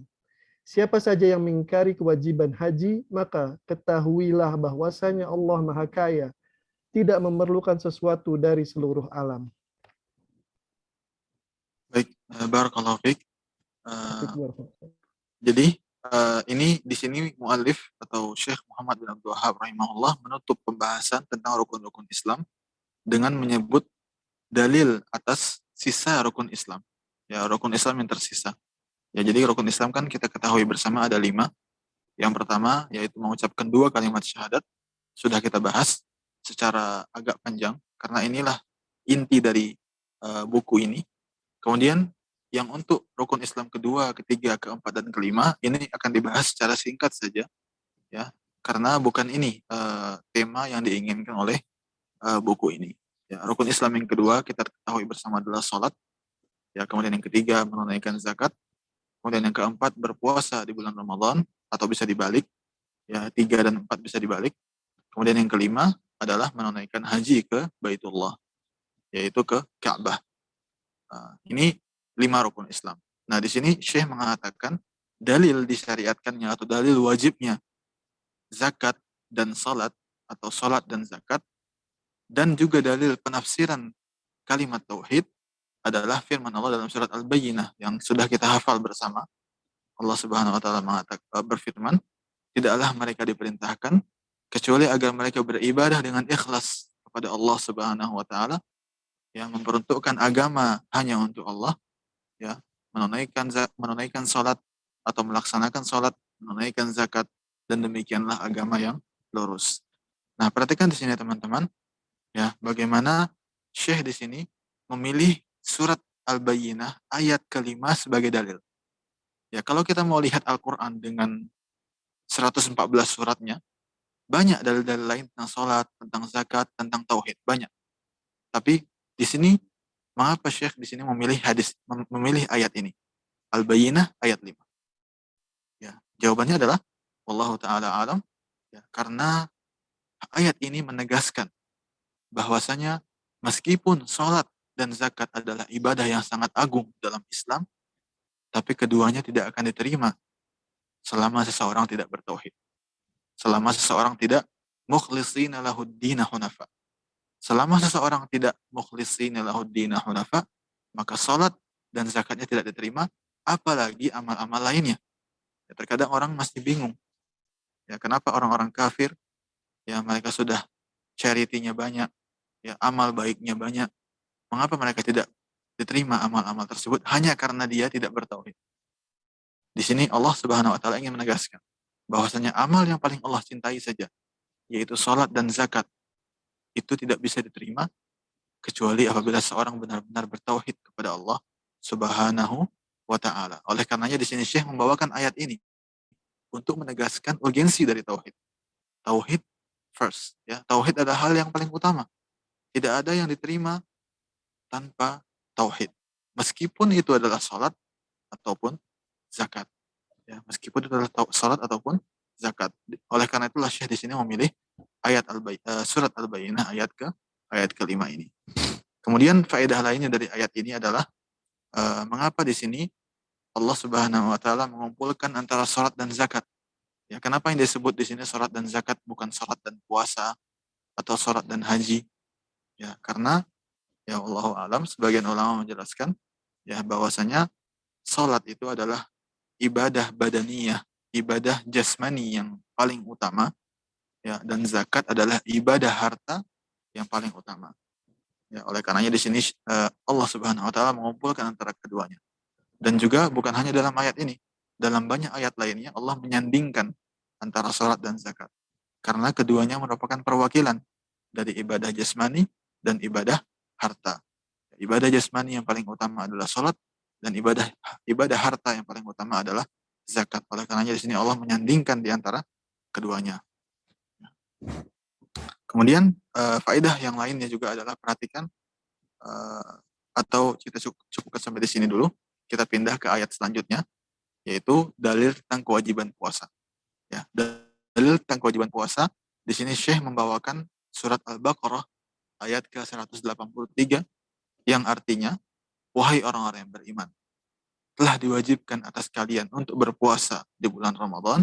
Siapa saja yang mengingkari kewajiban haji, maka ketahuilah bahwasanya Allah Maha Kaya, tidak memerlukan sesuatu dari seluruh alam. Baik, barakallahu fiik. Jadi ini di sini muallif atau Syekh Muhammad bin Abdul Wahhab rahimahullah menutup pembahasan tentang rukun-rukun Islam dengan menyebut dalil atas sisa rukun Islam. Ya, rukun Islam yang tersisa. Ya, jadi rukun Islam kan kita ketahui bersama ada 5. Yang pertama yaitu mengucapkan 2 kalimat syahadat. Sudah kita bahas secara agak panjang karena inilah inti dari buku ini. Kemudian yang untuk rukun Islam kedua, ketiga, keempat, dan kelima ini akan dibahas secara singkat saja, ya, karena bukan ini tema yang diinginkan oleh buku ini. Ya, rukun Islam yang kedua kita ketahui bersama adalah sholat. Ya, kemudian yang ketiga menunaikan zakat. Kemudian yang keempat berpuasa di bulan Ramadan atau bisa dibalik. Ya, 3 dan 4 bisa dibalik. Kemudian yang kelima adalah menunaikan haji ke Baitullah, yaitu ke Ka'bah. Ini 5 rukun Islam. Nah, di sini Syekh mengatakan dalil disyariatkannya atau dalil wajibnya zakat dan salat atau salat dan zakat, dan juga dalil penafsiran kalimat tauhid adalah firman Allah dalam surat Al-Bayyinah yang sudah kita hafal bersama. Allah Subhanahu wa taala berfirman, tidaklah mereka diperintahkan kecuali agar mereka beribadah dengan ikhlas kepada Allah Subhanahu wa taala, yang memperuntukkan agama hanya untuk Allah, ya, menunaikan salat atau melaksanakan salat, menunaikan zakat, dan demikianlah agama yang lurus. Nah, perhatikan di sini teman-teman, ya, bagaimana Syekh di sini memilih surat Al-Bayyinah ayat kelima sebagai dalil. Ya, kalau kita mau lihat Al-Qur'an dengan 114 suratnya, banyak dalil-dalil lain tentang salat, tentang zakat, tentang tauhid, banyak. Tapi di sini mengapa Syekh di sini memilih ayat ini? Al-Bayyinah ayat 5. Ya, jawabannya adalah wallahu taala alam, ya, karena ayat ini menegaskan bahwasanya meskipun sholat dan zakat adalah ibadah yang sangat agung dalam Islam, tapi keduanya tidak akan diterima selama seseorang tidak bertauhid. Selama seseorang tidak mukhlishina lahuddina hunafa. Selama seseorang tidak mukhlishina lahuddina hunafa, maka sholat dan zakatnya tidak diterima, apalagi amal-amal lainnya. Ya, terkadang orang masih bingung. Ya, kenapa orang-orang kafir, ya, mereka sudah charity-nya banyak, ya, amal baiknya banyak, mengapa mereka tidak diterima amal-amal tersebut hanya karena dia tidak bertauhid? Di sini Allah Subhanahu wa taala ingin menegaskan bahwasanya amal yang paling Allah cintai saja, yaitu salat dan zakat, itu tidak bisa diterima kecuali apabila seorang benar-benar bertauhid kepada Allah Subhanahu wa taala. Oleh karenanya di sini Syekh membawakan ayat ini untuk menegaskan urgensi dari tauhid. Tauhid first. Ya, tauhid adalah hal yang paling utama. Tidak ada yang diterima tanpa tauhid. Meskipun itu adalah salat ataupun zakat. Ya, meskipun itu adalah salat ataupun zakat. Oleh karena itulah Syekh di sini memilih surat Al-Bayyinah ayat kelima ini. Kemudian faedah lainnya dari ayat ini adalah mengapa di sini Allah Subhanahu wa taala mengumpulkan antara salat dan zakat. Ya, kenapa yang disebut di sini salat dan zakat bukan salat dan puasa atau salat dan haji? Ya, karena ya Allahu alam sebagian ulama menjelaskan ya bahwasanya salat itu adalah ibadah badaniyah, ibadah jasmani yang paling utama ya, dan zakat adalah ibadah harta yang paling utama. Ya, oleh karenanya di sini Allah Subhanahu wa taala mengumpulkan antara keduanya. Dan juga bukan hanya dalam ayat ini, dalam banyak ayat lainnya Allah menyandingkan antara salat dan zakat. Karena keduanya merupakan perwakilan dari ibadah jasmani dan ibadah harta. Ibadah jasmani yang paling utama adalah salat dan ibadah harta yang paling utama adalah zakat. Oleh karenanya di sini Allah menyandingkan di antara keduanya. Kemudian faedah yang lainnya juga adalah perhatikan atau kita cukupkan sampai di sini dulu. Kita pindah ke ayat selanjutnya, yaitu dalil tentang kewajiban puasa. Ya, dalil tentang kewajiban puasa. Di sini Syekh membawakan surat Al-Baqarah ayat ke-183 yang artinya, wahai orang-orang yang beriman, telah diwajibkan atas kalian untuk berpuasa di bulan Ramadan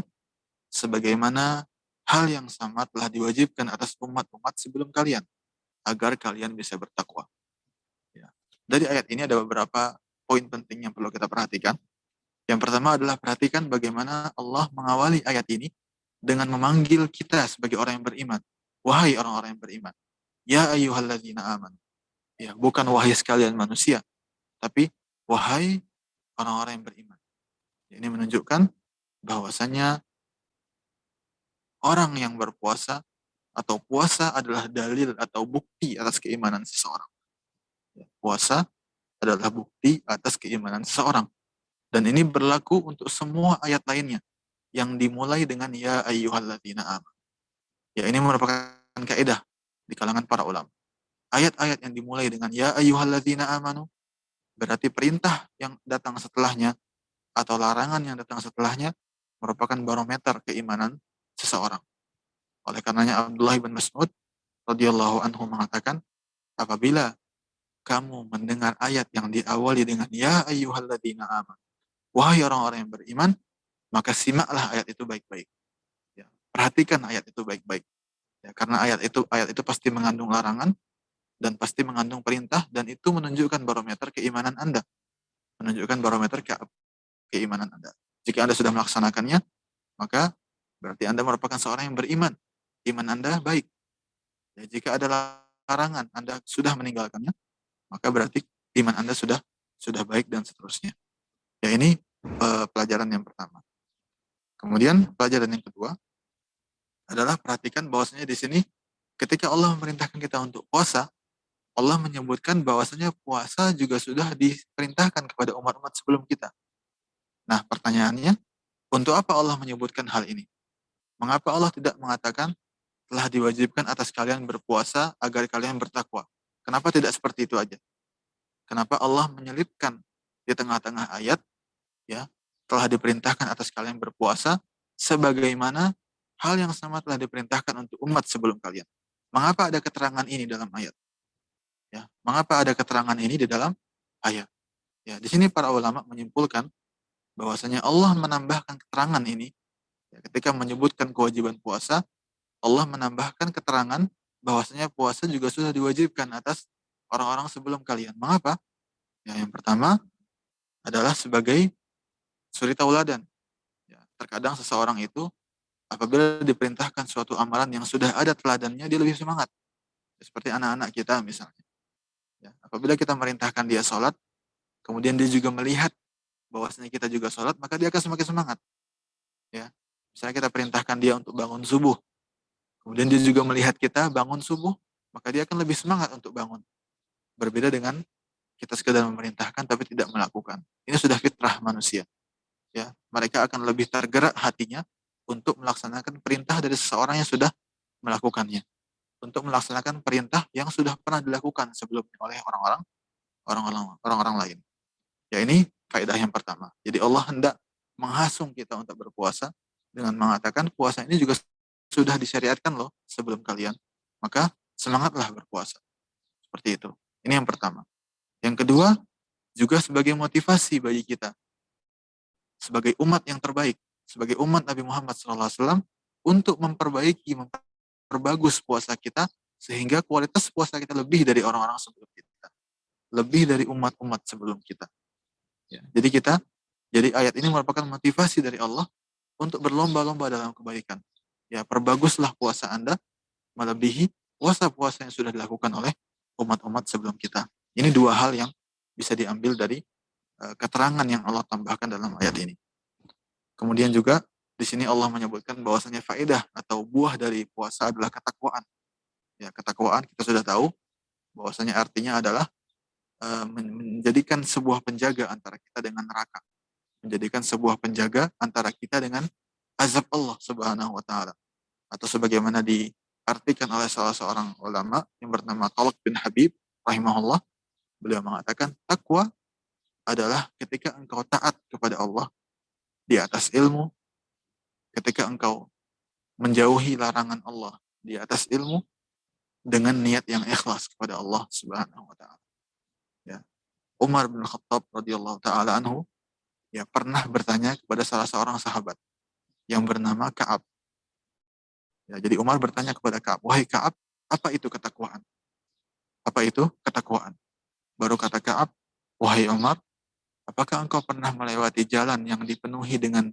sebagaimana hal yang sama telah diwajibkan atas umat-umat sebelum kalian agar kalian bisa bertakwa. Ya. Dari ayat ini ada beberapa poin penting yang perlu kita perhatikan. Yang pertama adalah perhatikan bagaimana Allah mengawali ayat ini dengan memanggil kita sebagai orang yang beriman. Wahai orang-orang yang beriman. Ya ayyuhalladzina amanu. Ya, bukan wahai sekalian manusia, tapi wahai orang-orang yang beriman. Ini menunjukkan bahwasanya orang yang berpuasa atau puasa adalah dalil atau bukti atas keimanan seseorang. Puasa adalah bukti atas keimanan seseorang. Dan ini berlaku untuk semua ayat lainnya yang dimulai dengan ya ayyuhalladzina amanu. Ya, ini merupakan kaidah di kalangan para ulama. Ayat-ayat yang dimulai dengan ya ayyuhalladzina amanu berarti perintah yang datang setelahnya atau larangan yang datang setelahnya merupakan barometer keimanan seseorang. Oleh karenanya Abdullah bin Mas'ud radhiyallahu anhu mengatakan, apabila kamu mendengar ayat yang diawali dengan ya ayyuhalladzina amanu, wahai orang-orang yang beriman, maka simaklah ayat itu baik-baik. Ya, perhatikan ayat itu baik-baik. Ya, karena ayat itu pasti mengandung larangan dan pasti mengandung perintah, dan itu menunjukkan barometer keimanan Anda. Menunjukkan barometer keimanan Anda. Jika Anda sudah melaksanakannya, maka berarti Anda merupakan seorang yang beriman. Iman Anda baik. Ya, jika ada larangan, Anda sudah meninggalkannya, maka berarti iman Anda sudah baik dan seterusnya. Ya, ini pelajaran yang pertama. Kemudian pelajaran yang kedua adalah perhatikan bahwasanya di sini ketika Allah memerintahkan kita untuk puasa, Allah menyebutkan bahwasanya puasa juga sudah diperintahkan kepada umat-umat sebelum kita. Nah, pertanyaannya, untuk apa Allah menyebutkan hal ini? Mengapa Allah tidak mengatakan telah diwajibkan atas kalian berpuasa agar kalian bertakwa? Kenapa tidak seperti itu aja? Kenapa Allah menyelipkan di tengah-tengah ayat, ya, telah diperintahkan atas kalian berpuasa sebagaimana hal yang sama telah diperintahkan untuk umat sebelum kalian? Mengapa ada keterangan ini dalam ayat? Ya, mengapa ada keterangan ini di dalam ayat? Ya, di sini para ulama menyimpulkan bahwasanya Allah menambahkan keterangan ini ya, ketika menyebutkan kewajiban puasa, Allah menambahkan keterangan bahwasanya puasa juga sudah diwajibkan atas orang-orang sebelum kalian. Mengapa? Ya, yang pertama adalah sebagai suri tauladan. Ya, terkadang seseorang itu apabila diperintahkan suatu amalan yang sudah ada teladannya, dia lebih semangat. Seperti anak-anak kita misalnya. Ya, apabila kita merintahkan dia sholat, kemudian dia juga melihat bahwasanya kita juga sholat, maka dia akan semakin semangat. Ya, misalnya kita perintahkan dia untuk bangun subuh, kemudian dia juga melihat kita bangun subuh, maka dia akan lebih semangat untuk bangun. Berbeda dengan kita sekedar memerintahkan tapi tidak melakukan. Ini sudah fitrah manusia. Ya, mereka akan lebih tergerak hatinya untuk melaksanakan perintah dari seseorang yang sudah melakukannya, untuk melaksanakan perintah yang sudah pernah dilakukan sebelumnya oleh orang-orang lain. Ya, ini kaidah yang pertama. Jadi Allah hendak menghasung kita untuk berpuasa dengan mengatakan puasa ini juga sudah disyariatkan loh sebelum kalian. Maka semangatlah berpuasa. Seperti itu. Ini yang pertama. Yang kedua, juga sebagai motivasi bagi kita sebagai umat yang terbaik, sebagai umat Nabi Muhammad SAW untuk memperbagus puasa kita sehingga kualitas puasa kita lebih dari orang-orang sebelum kita, lebih dari umat-umat sebelum kita. Ya, jadi ayat ini merupakan motivasi dari Allah untuk berlomba-lomba dalam kebaikan. Ya, perbaguslah puasa Anda melebihi puasa-puasa yang sudah dilakukan oleh umat-umat sebelum kita. Ini dua hal yang bisa diambil dari keterangan yang Allah tambahkan dalam ayat ini. Kemudian juga di sini Allah menyebutkan bahwasanya faedah atau buah dari puasa adalah ketakwaan. Ya, ketakwaan kita sudah tahu bahwasanya artinya adalah menjadikan sebuah penjaga antara kita dengan neraka, menjadikan sebuah penjaga antara kita dengan azab Allah Subhanahu wa taala. Atau sebagaimana diartikan oleh salah seorang ulama yang bernama Talq bin Habib rahimahullah, beliau mengatakan takwa adalah ketika engkau taat kepada Allah di atas ilmu, ketika engkau menjauhi larangan Allah di atas ilmu dengan niat yang ikhlas kepada Allah Subhanahu wa taala. Ya. Umar bin Khattab radhiyallahu taala anhu ya pernah bertanya kepada salah seorang sahabat yang bernama Ka'ab. Ya, jadi Umar bertanya kepada Ka'ab, "Wahai Ka'ab, apa itu ketakwaan?" Apa itu ketakwaan? Baru kata Ka'ab, "Wahai Umar, apakah engkau pernah melewati jalan yang dipenuhi dengan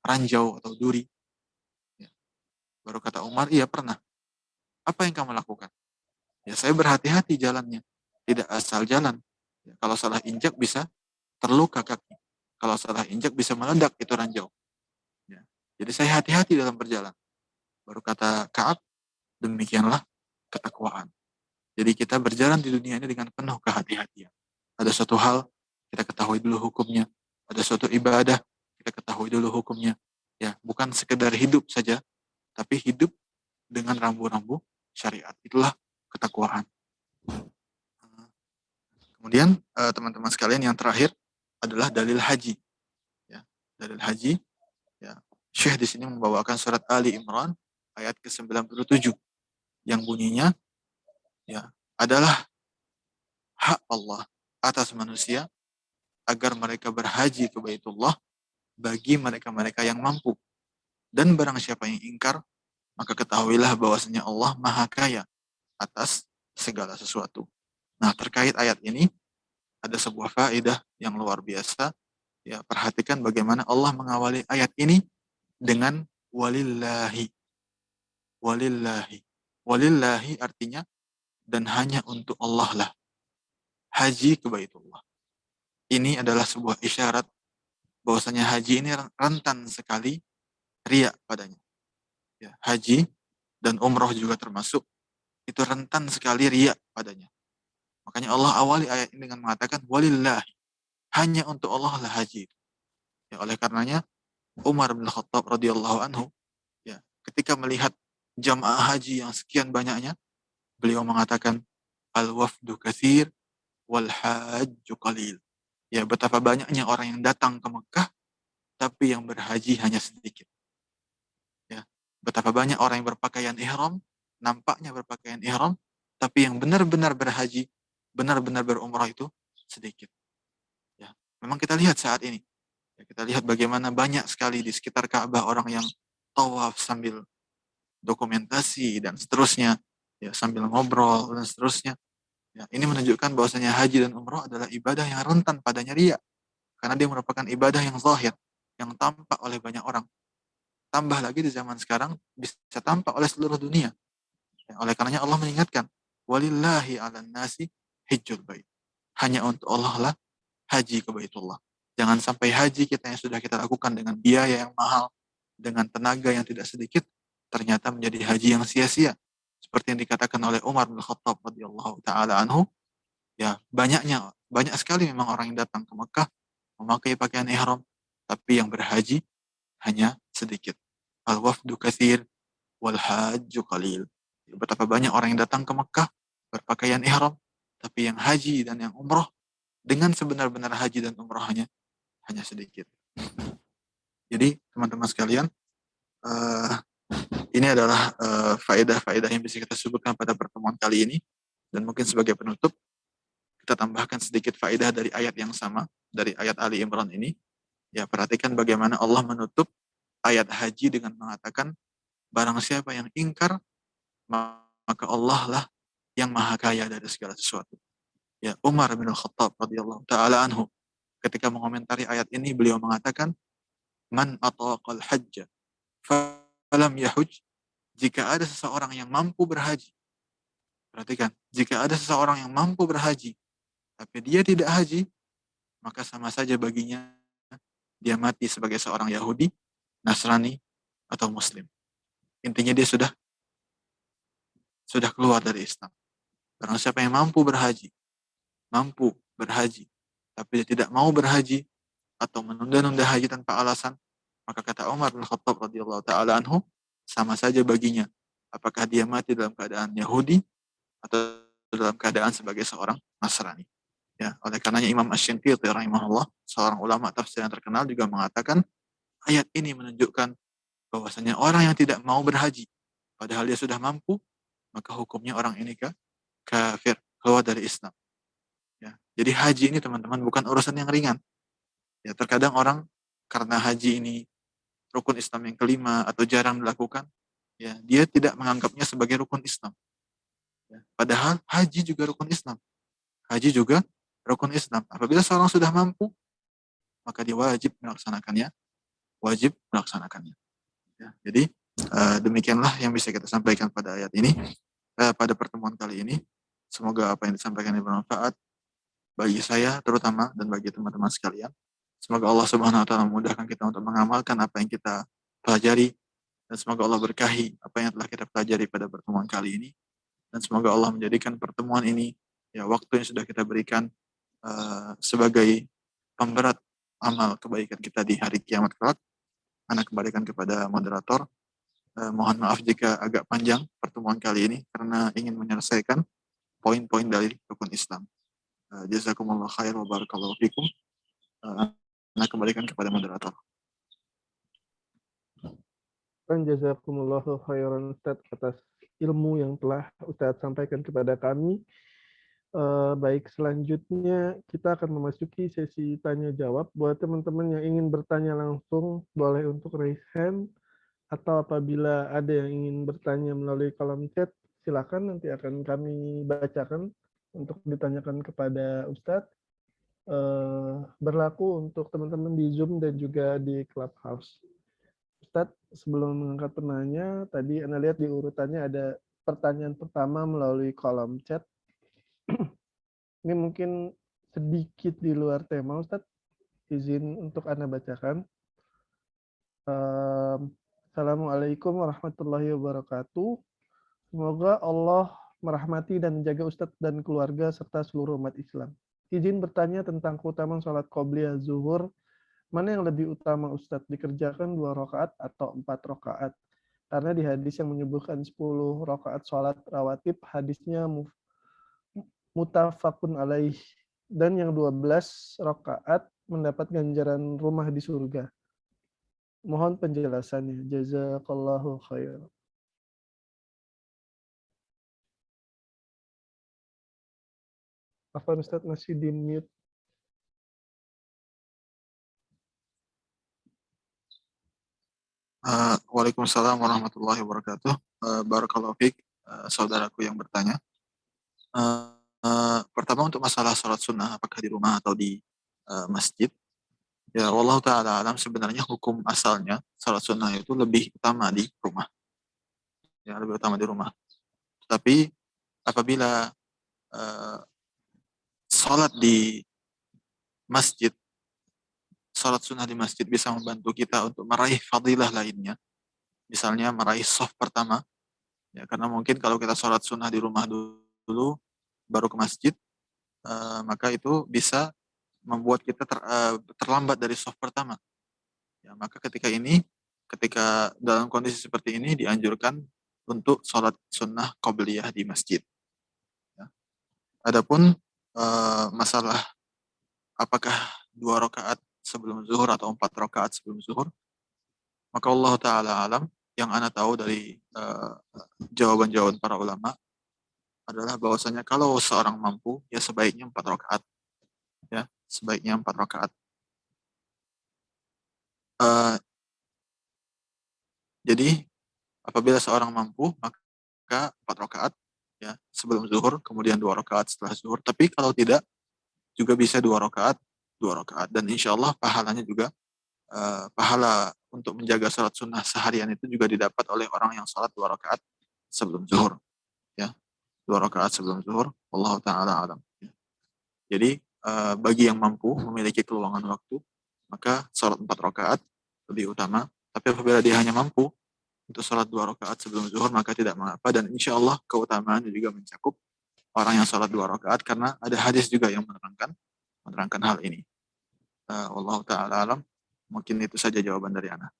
ranjau atau duri?" Ya. Baru kata Umar, "Iya pernah." "Apa yang kamu lakukan?" "Ya saya berhati-hati jalannya, tidak asal jalan. Ya, kalau salah injak bisa terluka kaki. Kalau salah injak bisa meledak itu ranjau. Ya. Jadi saya hati-hati dalam berjalan." Baru kata Ka'ab, demikianlah ketakwaan. Jadi kita berjalan di dunia ini dengan penuh kehati-hatian. Ada suatu hal, kita ketahui dulu hukumnya. Ada suatu ibadah, kita ketahui dulu hukumnya. Ya, bukan sekedar hidup saja, tapi hidup dengan rambu-rambu syariat. Itulah ketakwaan. Kemudian teman-teman sekalian yang terakhir adalah dalil haji. Ya, dalil haji. Ya, Syekh di sini membawakan surat Ali Imran ayat ke-97 yang bunyinya ya adalah hak Allah atas manusia agar mereka berhaji ke Baitullah bagi mereka-mereka yang mampu. Dan barang siapa yang ingkar, maka ketahuilah bahwasanya Allah Maha Kaya atas segala sesuatu. Nah, terkait ayat ini ada sebuah faedah yang luar biasa. Ya, perhatikan bagaimana Allah mengawali ayat ini dengan walillahi. Walillahi. Walillahi artinya dan hanya untuk Allah lah haji ke Baitullah. Ini adalah sebuah isyarat bahwasanya haji ini rentan sekali riya padanya. Ya, haji dan umroh juga termasuk itu rentan sekali riya padanya. Makanya Allah awali ayat ini dengan mengatakan walillahi, hanya untuk Allah lah haji. Ya, oleh karenanya Umar bin Khattab radhiyallahu anhu ya ketika melihat jamaah haji yang sekian banyaknya, beliau mengatakan al-wafdu katsir wal hajju qalil. Ya, betapa banyaknya orang yang datang ke Mekah tapi yang berhaji hanya sedikit. Ya, betapa banyak orang yang berpakaian ihram, nampaknya berpakaian ihram, tapi yang benar-benar berhaji, benar-benar berumrah itu sedikit. Ya, memang kita lihat saat ini. Ya, kita lihat bagaimana banyak sekali di sekitar Ka'bah orang yang tawaf sambil dokumentasi dan seterusnya, ya sambil ngobrol dan seterusnya. Ya, ini menunjukkan bahwasanya haji dan umrah adalah ibadah yang rentan padanya riya, karena dia merupakan ibadah yang zahir, yang tampak oleh banyak orang. Tambah lagi di zaman sekarang bisa tampak oleh seluruh dunia. Ya, oleh karenanya Allah mengingatkan, walillahi 'alan nasi hijjul bait. Hanya untuk Allah lah haji ke Baitullah. Jangan sampai haji kita yang sudah kita lakukan dengan biaya yang mahal, dengan tenaga yang tidak sedikit, ternyata menjadi haji yang sia-sia. Seperti yang dikatakan oleh Umar bin Khattab radhiyallahu taala anhu, ya banyak sekali memang orang yang datang ke Mekah memakai pakaian ihram, tapi yang berhaji hanya sedikit. Al-wafdu katsir wal hajju qalil. Betapa banyak orang yang datang ke Mekah berpakaian ihram, tapi yang haji dan yang umroh dengan sebenar-benar haji dan umrohnya hanya sedikit. Jadi teman-teman sekalian, ini adalah faedah-faedah yang bisa kita sebutkan pada pertemuan kali ini. Dan mungkin sebagai penutup, kita tambahkan sedikit faedah dari ayat yang sama, dari ayat Ali Imran ini. Ya, perhatikan bagaimana Allah menutup ayat haji dengan mengatakan, barang siapa yang ingkar, maka Allah lah yang maha kaya dari segala sesuatu. Ya, Umar bin Khattab radhiyallahu taala anhu ketika mengomentari ayat ini, beliau mengatakan, man ataqal hajja falam yahuj, jika ada seseorang yang mampu berhaji. Perhatikan, jika ada seseorang yang mampu berhaji tapi dia tidak haji, maka sama saja baginya dia mati sebagai seorang Yahudi, Nasrani, atau Muslim. Intinya dia sudah keluar dari Islam. Barang siapa yang mampu berhaji, tapi dia tidak mau berhaji atau menunda-nunda haji tanpa alasan, maka kata Umar bin Khattab radhiyallahu taala anhu, sama saja baginya apakah dia mati dalam keadaan Yahudi atau dalam keadaan sebagai seorang Nasrani. Ya, oleh karenanya Imam Asy-Syanqiti rahimahullah, seorang ulama tafsir yang terkenal, juga mengatakan ayat ini menunjukkan bahwasanya orang yang tidak mau berhaji padahal dia sudah mampu, maka hukumnya orang ini kafir, keluar dari Islam. Ya, jadi haji ini teman-teman bukan urusan yang ringan. Ya, terkadang orang karena haji ini rukun Islam yang kelima atau jarang dilakukan, ya dia tidak menganggapnya sebagai rukun Islam. Ya, padahal haji juga rukun Islam. Haji juga rukun Islam. Apabila seorang sudah mampu, maka dia wajib melaksanakannya. Ya, jadi demikianlah yang bisa kita sampaikan pada ayat ini, pada pertemuan kali ini. Semoga apa yang disampaikan ini bermanfaat bagi saya terutama dan bagi teman-teman sekalian. Semoga Allah Subhanahu wa taala memudahkan kita untuk mengamalkan apa yang kita pelajari, dan semoga Allah berkahi apa yang telah kita pelajari pada pertemuan kali ini, dan semoga Allah menjadikan pertemuan ini, ya, waktu yang sudah kita berikan sebagai pemberat amal kebaikan kita di hari kiamat kelak. Ana kembalikan kepada moderator. Mohon maaf jika agak panjang pertemuan kali ini karena ingin menyelesaikan poin-poin dari rukun Islam. Jazakumullah khair wa barakallahu fikum. Ana kembalikan kepada moderator. Dan jazakumullahu khairan Ustaz atas ilmu yang telah Ustaz sampaikan kepada kami. Baik, selanjutnya kita akan memasuki sesi tanya jawab. Buat teman-teman yang ingin bertanya langsung, boleh untuk raise hand, atau apabila ada yang ingin bertanya melalui kolom chat, silakan, nanti akan kami bacakan untuk ditanyakan kepada Ustadz. Berlaku untuk teman-teman di Zoom dan juga di Clubhouse. Ustadz, sebelum mengangkat penanya, tadi Anda lihat di urutannya ada pertanyaan pertama melalui kolom chat. Ini mungkin sedikit di luar tema, Ustadz. Izin untuk Anda bacakan. Assalamualaikum warahmatullahi wabarakatuh. Semoga Allah merahmati dan menjaga Ustadz dan keluarga serta seluruh umat Islam. Izin bertanya tentang keutamaan sholat qobliyah zuhur. Mana yang lebih utama Ustadz, dikerjakan 2 rakaat atau 4 rakaat? Karena di hadis yang menyebutkan 10 rakaat sholat rawatib, hadisnya mutafakun alaih. Dan yang 12 rakaat mendapat ganjaran rumah di surga. Mohon penjelasannya. Jazakallahu khair. Afwan Ustadz, masih di mute. Waalaikumsalam warahmatullahi wabarakatuh. Barakallahu fiik, saudaraku yang bertanya. Pertama untuk masalah sholat sunnah, apakah di rumah atau di masjid? Ya, wallahu ta'ala alam, sebenarnya hukum asalnya sholat sunnah itu lebih utama di rumah. Ya, lebih utama di rumah. Tapi apabila sholat di masjid, sholat sunnah di masjid bisa membantu kita untuk meraih fadilah lainnya. Misalnya meraih shaf pertama. Ya, karena mungkin kalau kita sholat sunnah di rumah dulu, baru ke masjid, maka itu bisa membuat kita terlambat dari shaf pertama. Ya, maka ketika ini ketika dalam kondisi seperti ini dianjurkan untuk sholat sunnah qobliyah di masjid. Ya. Adapun masalah apakah 2 rakaat sebelum zuhur atau 4 rakaat sebelum zuhur, maka Allah Ta'ala alam, yang ana tahu dari jawaban-jawaban para ulama adalah bahwasanya kalau seorang mampu, ya sebaiknya 4 rakaat. Ya, sebaiknya 4 rakaat. Jadi apabila seorang mampu, maka 4 rakaat ya sebelum zuhur, kemudian 2 rakaat setelah zuhur. Tapi kalau tidak, juga bisa 2 rakaat, 2 rakaat. Dan insya Allah pahalanya juga pahala untuk menjaga sholat sunnah seharian itu juga didapat oleh orang yang sholat 2 rakaat sebelum zuhur. Ya, 2 rakaat sebelum zuhur. Allah Ta'ala alam. Ya. Jadi bagi yang mampu memiliki keluangan waktu, maka sholat 4 rakaat lebih utama. Tapi apabila dia hanya mampu untuk sholat 2 rakaat sebelum zuhur, maka tidak mengapa. Dan insya Allah keutamaannya juga mencakup orang yang sholat 2 rakaat, karena ada hadis juga yang menerangkan hal ini. Wallahu ta'ala alam. Mungkin itu saja jawaban dari Ana.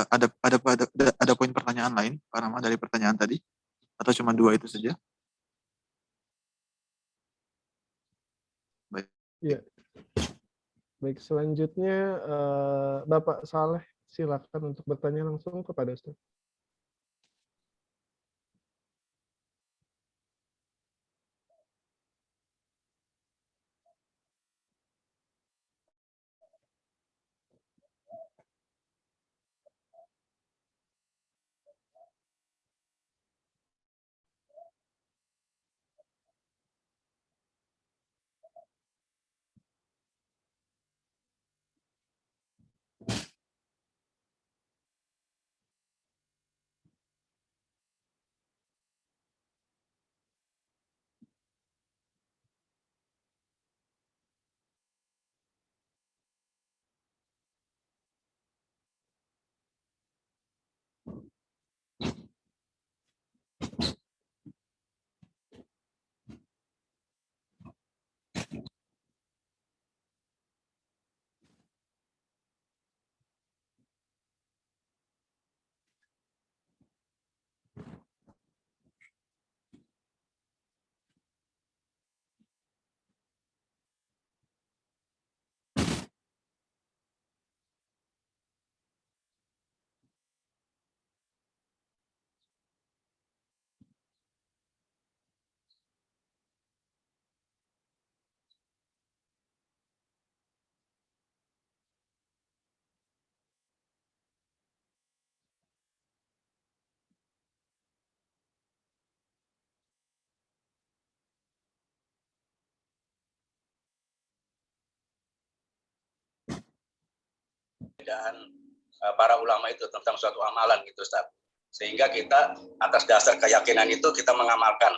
Ada poin pertanyaan lain, Pak Rama, dari pertanyaan tadi? Atau cuma 2 itu saja? Baik. Ya. Baik, selanjutnya Bapak Saleh, silakan untuk bertanya langsung kepada Ustaz. Dan para ulama itu tentang suatu amalan gitu Ustaz. Sehingga kita atas dasar keyakinan itu kita mengamalkan.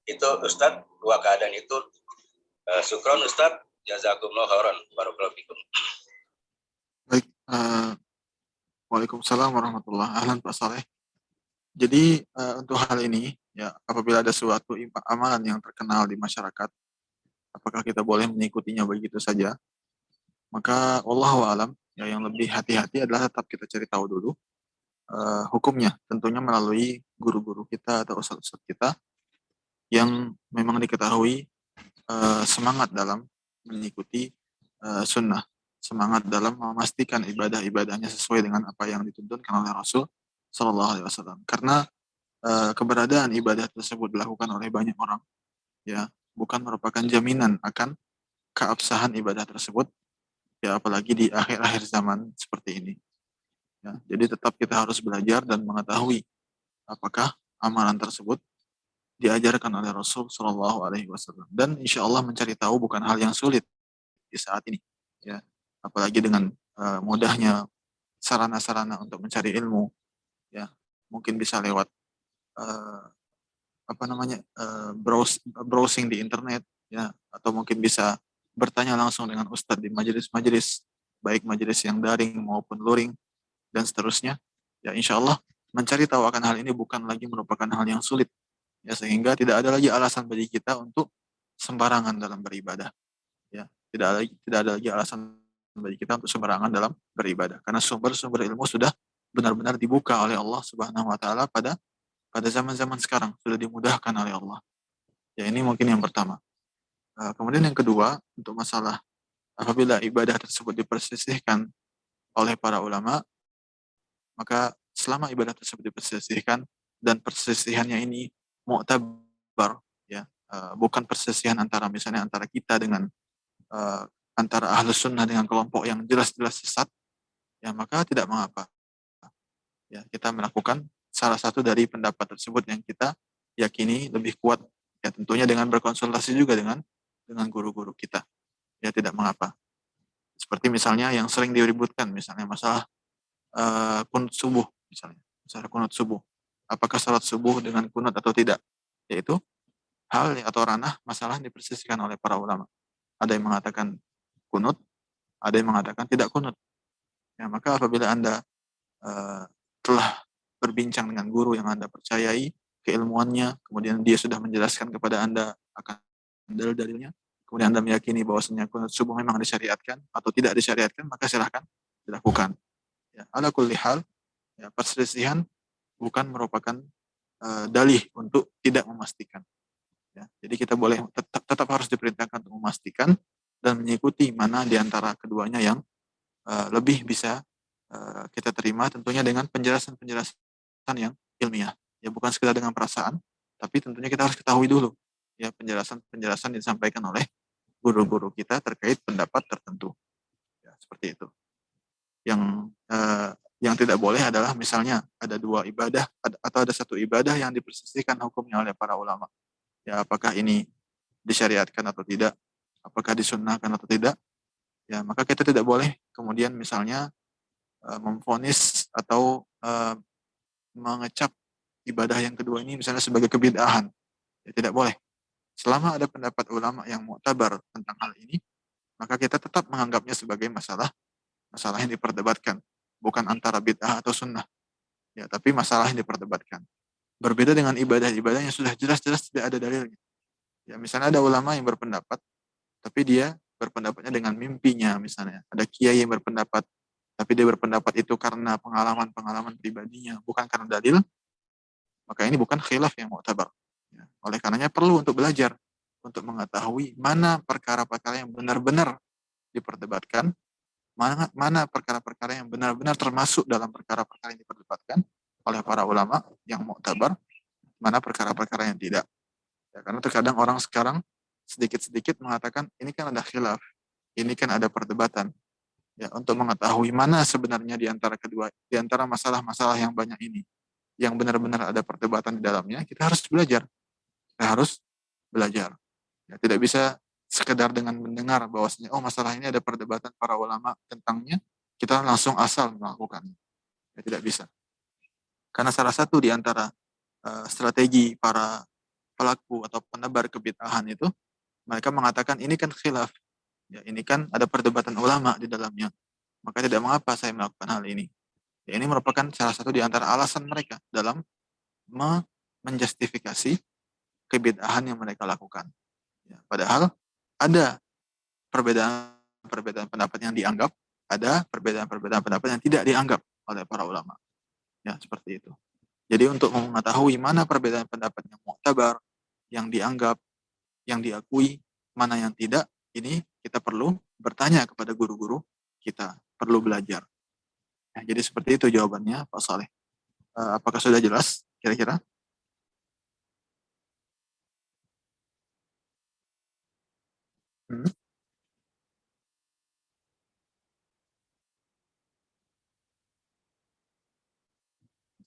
Itu Ustaz, 2 keadaan itu. Syukron Ustaz, jazakumullah khairan, barakallahu fikum. Baik, Waalaikumsalam warahmatullahi wabarakatuh. Ahlan Pak Saleh. Jadi untuk hal ini, ya apabila ada suatu amalan yang terkenal di masyarakat, apakah kita boleh mengikutinya begitu saja? Maka wallahu alam, ya yang lebih hati-hati adalah tetap kita cari tahu dulu hukumnya, tentunya melalui guru-guru kita atau ustaz-ustaz kita yang memang diketahui semangat dalam mengikuti sunnah, semangat dalam memastikan ibadah-ibadahnya sesuai dengan apa yang dituntunkan oleh Rasul Shallallahu Alaihi Wasallam. Karena keberadaan ibadah tersebut dilakukan oleh banyak orang, ya bukan merupakan jaminan akan keabsahan ibadah tersebut, ya apalagi di akhir-akhir zaman seperti ini. Ya, jadi tetap kita harus belajar dan mengetahui apakah amalan tersebut diajarkan oleh Rasul Shallallahu Alaihi Wasallam. Dan insya Allah mencari tahu bukan hal yang sulit di saat ini. Ya, apalagi dengan mudahnya sarana-sarana untuk mencari ilmu. Ya, mungkin bisa lewat browsing di internet, ya, atau mungkin bisa bertanya langsung dengan ustadz di majelis-majelis, baik majelis yang daring maupun luring dan seterusnya. Ya insya Allah mencari tahu akan hal ini bukan lagi merupakan hal yang sulit, ya sehingga tidak ada lagi alasan bagi kita untuk sembarangan dalam beribadah. Ya tidak ada lagi alasan bagi kita untuk sembarangan dalam beribadah. Karena sumber-sumber ilmu sudah benar-benar dibuka oleh Allah Subhanahu wa taala pada zaman-zaman sekarang, sudah dimudahkan oleh Allah. Ya, ini mungkin yang pertama. Kemudian yang kedua, untuk masalah apabila ibadah tersebut dipersisihkan oleh para ulama, maka selama ibadah tersebut dipersisihkan dan persisihannya ini mu'tabar, ya, bukan persisihan antara misalnya antara kita dengan antara ahlus sunnah dengan kelompok yang jelas-jelas sesat, ya maka tidak mengapa. Ya, kita melakukan salah satu dari pendapat tersebut yang kita yakini lebih kuat, ya tentunya dengan berkonsultasi juga dengan guru-guru kita, ya tidak mengapa. Seperti misalnya yang sering diributkan, misalnya masalah kunut subuh, misalnya masalah kunut subuh, apakah salat subuh dengan kunut atau tidak, yaitu hal atau ranah masalah yang dipersisihkan oleh para ulama. Ada yang mengatakan kunut, ada yang mengatakan tidak kunut. Ya, maka apabila Anda telah berbincang dengan guru yang Anda percayai keilmuannya, kemudian dia sudah menjelaskan kepada Anda akan dalil-dalilnya, kemudian Anda meyakini bahwasanya kunut subuh memang disyariatkan atau tidak disyariatkan, maka silahkan dilakukan. Ya, ala kulli hal, ya, perselisihan bukan merupakan dalih untuk tidak memastikan. Ya, jadi kita boleh tetap harus diperintahkan untuk memastikan dan mengikuti mana di antara keduanya yang lebih bisa kita terima, tentunya dengan penjelasan yang ilmiah. Ya, bukan sekedar dengan perasaan, tapi tentunya kita harus ketahui dulu ya penjelasan yang disampaikan oleh guru-guru kita terkait pendapat tertentu. Ya, seperti itu. Yang tidak boleh adalah misalnya ada dua ibadah atau ada satu ibadah yang dipersisihkan hukumnya oleh para ulama. Ya, apakah ini disyariatkan atau tidak, apakah disunnahkan atau tidak, ya maka kita tidak boleh kemudian misalnya memvonis atau mengecap ibadah yang kedua ini misalnya sebagai kebid'ahan. Ya, tidak boleh. Selama ada pendapat ulama yang mu'tabar tentang hal ini, maka kita tetap menganggapnya sebagai masalah yang diperdebatkan, bukan antara bid'ah atau sunnah. Ya, tapi masalah yang diperdebatkan. Berbeda dengan ibadah-ibadah yang sudah jelas-jelas tidak ada dalilnya. Ya, misalnya ada ulama yang berpendapat, tapi dia berpendapatnya dengan mimpinya misalnya. Ada kiai yang berpendapat, tapi dia berpendapat itu karena pengalaman pribadinya, bukan karena dalil, maka ini bukan khilaf yang mu'tabar. Ya, oleh karenanya perlu untuk belajar, untuk mengetahui mana perkara-perkara yang benar-benar diperdebatkan, mana perkara-perkara yang benar-benar termasuk dalam perkara-perkara yang diperdebatkan oleh para ulama yang mu'tabar, mana perkara-perkara yang tidak. Ya, karena terkadang orang sekarang sedikit-sedikit mengatakan, ini kan ada khilaf, ini kan ada perdebatan. Ya, untuk mengetahui mana sebenarnya di antara masalah-masalah yang banyak ini, yang benar-benar ada perdebatan di dalamnya, kita harus belajar. Ya, tidak bisa sekedar dengan mendengar bahwasanya masalah ini ada perdebatan para ulama tentangnya, kita langsung asal melakukannya. Ya, tidak bisa. Karena salah satu di antara strategi para pelaku atau penebar kebid'ahan itu, mereka mengatakan ini kan khilaf. Ya, ini kan ada perdebatan ulama di dalamnya. Maka tidak mengapa saya melakukan hal ini. Ya, ini merupakan salah satu di antara alasan mereka dalam menjustifikasi kebid'ahan yang mereka lakukan. Ya, padahal ada perbedaan pendapat yang dianggap, ada perbedaan pendapat yang tidak dianggap oleh para ulama. Ya, seperti itu. Jadi untuk mengetahui mana perbedaan pendapat yang mu'tabar, yang dianggap, yang diakui, mana yang tidak, ini kita perlu bertanya kepada guru-guru kita, perlu belajar. Ya, jadi seperti itu jawabannya, Pak Saleh. Apakah sudah jelas kira-kira? Hmm?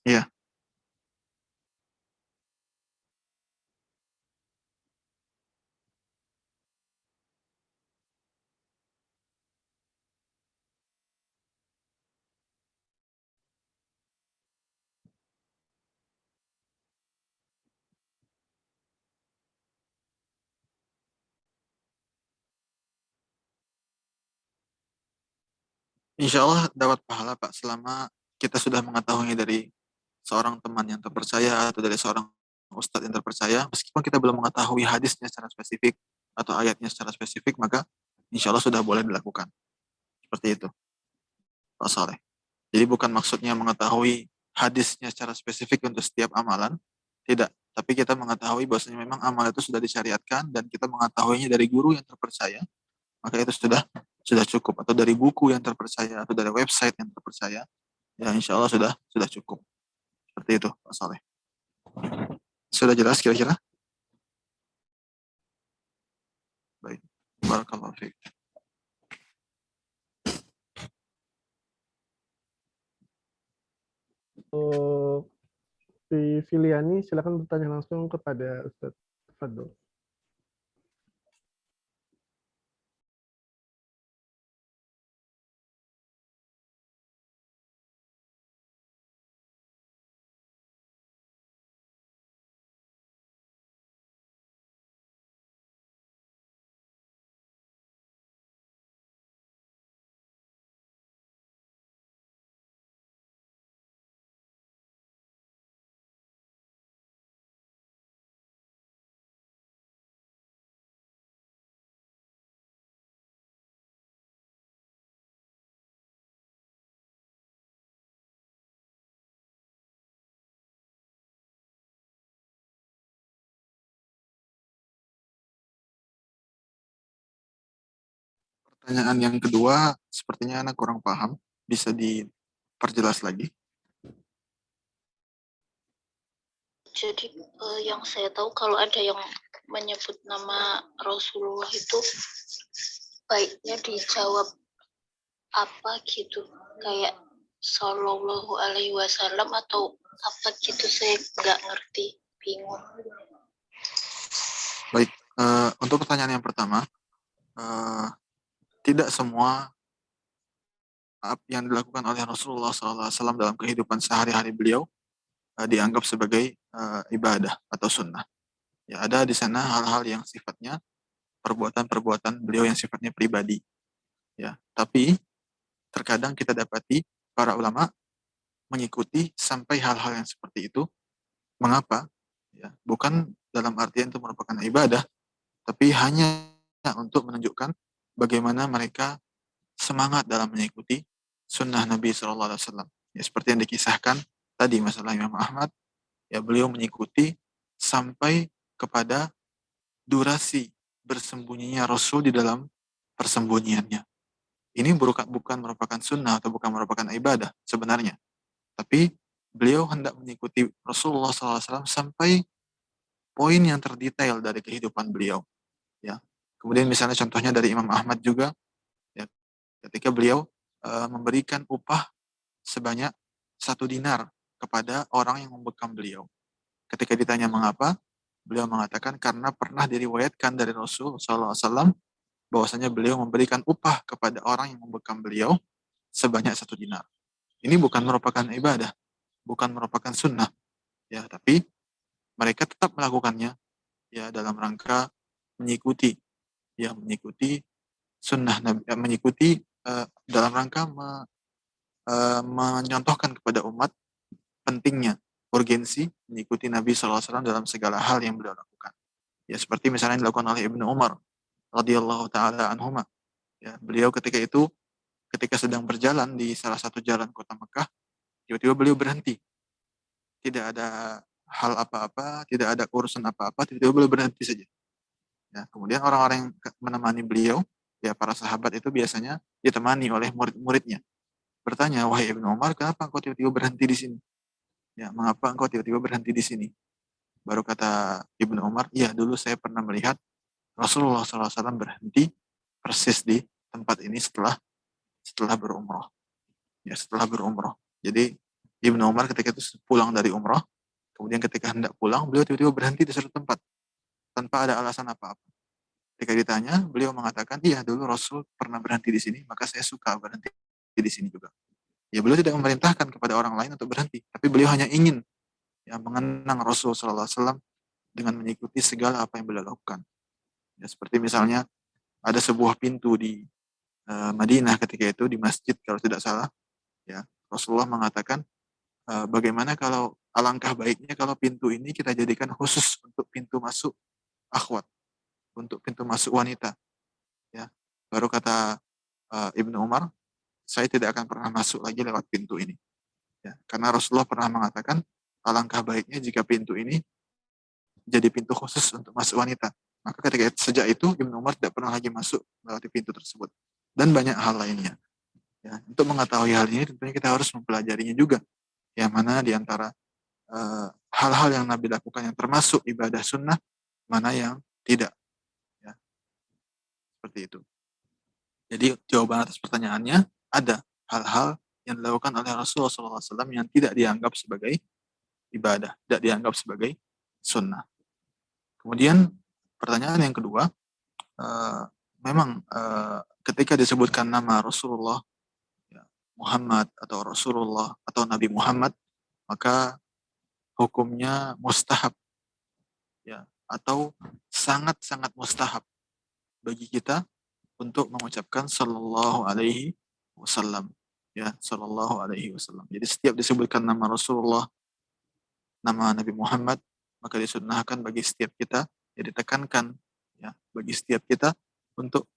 Iya. Insya Allah dapat pahala, Pak, selama kita sudah mengetahui dari seorang teman yang terpercaya atau dari seorang ustadz yang terpercaya, meskipun kita belum mengetahui hadisnya secara spesifik atau ayatnya secara spesifik, maka insya Allah sudah boleh dilakukan. Seperti itu, Pak Saleh. Jadi bukan maksudnya mengetahui hadisnya secara spesifik untuk setiap amalan, tidak. Tapi kita mengetahui bahwasanya memang amal itu sudah disyariatkan dan kita mengetahuinya dari guru yang terpercaya, maka itu sudah cukup. Atau dari buku yang terpercaya atau dari website yang terpercaya, ya insya Allah sudah cukup. Seperti itu, Pak Saleh. Sudah jelas kira-kira? Baik. Barakallahu fiik. Di Filiani, silakan bertanya langsung kepada Ustaz Fadl. Pertanyaan yang kedua, sepertinya anak kurang paham. Bisa diperjelas lagi? Jadi yang saya tahu kalau ada yang menyebut nama Rasulullah itu baiknya dijawab apa gitu, kayak Sallallahu Alaihi Wasallam atau apa gitu, saya nggak ngerti, bingung. Baik, untuk pertanyaan yang pertama, tidak semua yang dilakukan oleh Rasulullah SAW dalam kehidupan sehari-hari beliau dianggap sebagai ibadah atau sunnah. Ya, ada di sana hal-hal yang sifatnya perbuatan-perbuatan beliau yang sifatnya pribadi. Ya, tapi terkadang kita dapati para ulama mengikuti sampai hal-hal yang seperti itu. Mengapa? Ya, bukan dalam artian itu merupakan ibadah, tapi hanya untuk menunjukkan bagaimana mereka semangat dalam mengikuti sunnah Nabi SAW. Ya, seperti yang dikisahkan tadi masalah Imam Ahmad, ya beliau mengikuti sampai kepada durasi bersembunyinya Rasul di dalam persembunyiannya. Ini bukan merupakan sunnah atau bukan merupakan ibadah sebenarnya. Tapi beliau hendak mengikuti Rasulullah SAW sampai poin yang terdetail dari kehidupan beliau. Ya. Kemudian misalnya contohnya dari Imam Ahmad juga, ya, ketika beliau memberikan upah sebanyak 1 dinar kepada orang yang membekam beliau. Ketika ditanya mengapa, beliau mengatakan karena pernah diriwayatkan dari Rasul SAW bahwasanya beliau memberikan upah kepada orang yang membekam beliau sebanyak 1 dinar. Ini bukan merupakan ibadah, bukan merupakan sunnah, ya, tapi mereka tetap melakukannya, ya, dalam rangka mengikuti, ya, mengikuti sunnah Nabi, mengikuti dalam rangka menyontohkan kepada umat pentingnya, urgensi mengikuti Nabi SAW dalam segala hal yang beliau lakukan. Ya, seperti misalnya yang dilakukan oleh Ibnu Umar radhiyallahu taala anhuma. Ya, beliau ketika sedang berjalan di salah satu jalan kota Mekah, tiba-tiba beliau berhenti. Tidak ada hal apa-apa, tidak ada urusan apa-apa, tiba-tiba beliau berhenti saja. Ya, kemudian orang-orang yang menemani beliau, ya para sahabat itu biasanya ditemani oleh murid-muridnya. Bertanya, wahai Ibnu Umar, kenapa engkau tiba-tiba berhenti di sini? Ya, mengapa engkau tiba-tiba berhenti di sini? Baru kata Ibnu Umar, iya dulu saya pernah melihat Rasulullah SAW berhenti persis di tempat ini setelah berumrah. Ya, setelah berumrah. Jadi Ibnu Umar ketika itu pulang dari umrah, kemudian ketika hendak pulang, beliau tiba-tiba berhenti di suatu tempat tanpa ada alasan apa-apa. Ketika ditanya, beliau mengatakan, iya dulu Rasul pernah berhenti di sini, maka saya suka berhenti di sini juga. Ya, beliau tidak memerintahkan kepada orang lain untuk berhenti, tapi beliau hanya ingin, ya, mengenang Rasul SAW dengan mengikuti segala apa yang beliau lakukan. Ya, seperti misalnya ada sebuah pintu di Madinah ketika itu, di masjid kalau tidak salah, ya, Rasulullah mengatakan, bagaimana kalau alangkah baiknya kalau pintu ini kita jadikan khusus untuk pintu masuk akhwat, untuk pintu masuk wanita. Ya, baru kata Ibnu Umar, saya tidak akan pernah masuk lagi lewat pintu ini. Ya, karena Rasulullah pernah mengatakan, alangkah baiknya jika pintu ini jadi pintu khusus untuk masuk wanita. Maka sejak itu Ibnu Umar tidak pernah lagi masuk melewati pintu tersebut. Dan banyak hal lainnya. Ya, untuk mengetahui hal ini tentunya kita harus mempelajarinya juga. Yang mana di antara hal-hal yang Nabi lakukan yang termasuk ibadah sunnah, mana yang tidak. Ya, seperti itu. Jadi jawaban atas pertanyaannya, ada hal-hal yang dilakukan oleh Rasulullah SAW yang tidak dianggap sebagai ibadah, tidak dianggap sebagai sunnah. Kemudian pertanyaan yang kedua, memang ketika disebutkan nama Rasulullah, ya, Muhammad atau Rasulullah atau Nabi Muhammad, maka hukumnya mustahab, ya, atau sangat-sangat mustahab bagi kita untuk mengucapkan sallallahu alaihi wasallam, ya, sallallahu alaihi wasallam. Jadi setiap disebutkan nama Rasulullah, nama Nabi Muhammad, maka disunnahkan bagi setiap kita, ya ditekankan, ya, bagi setiap kita untuk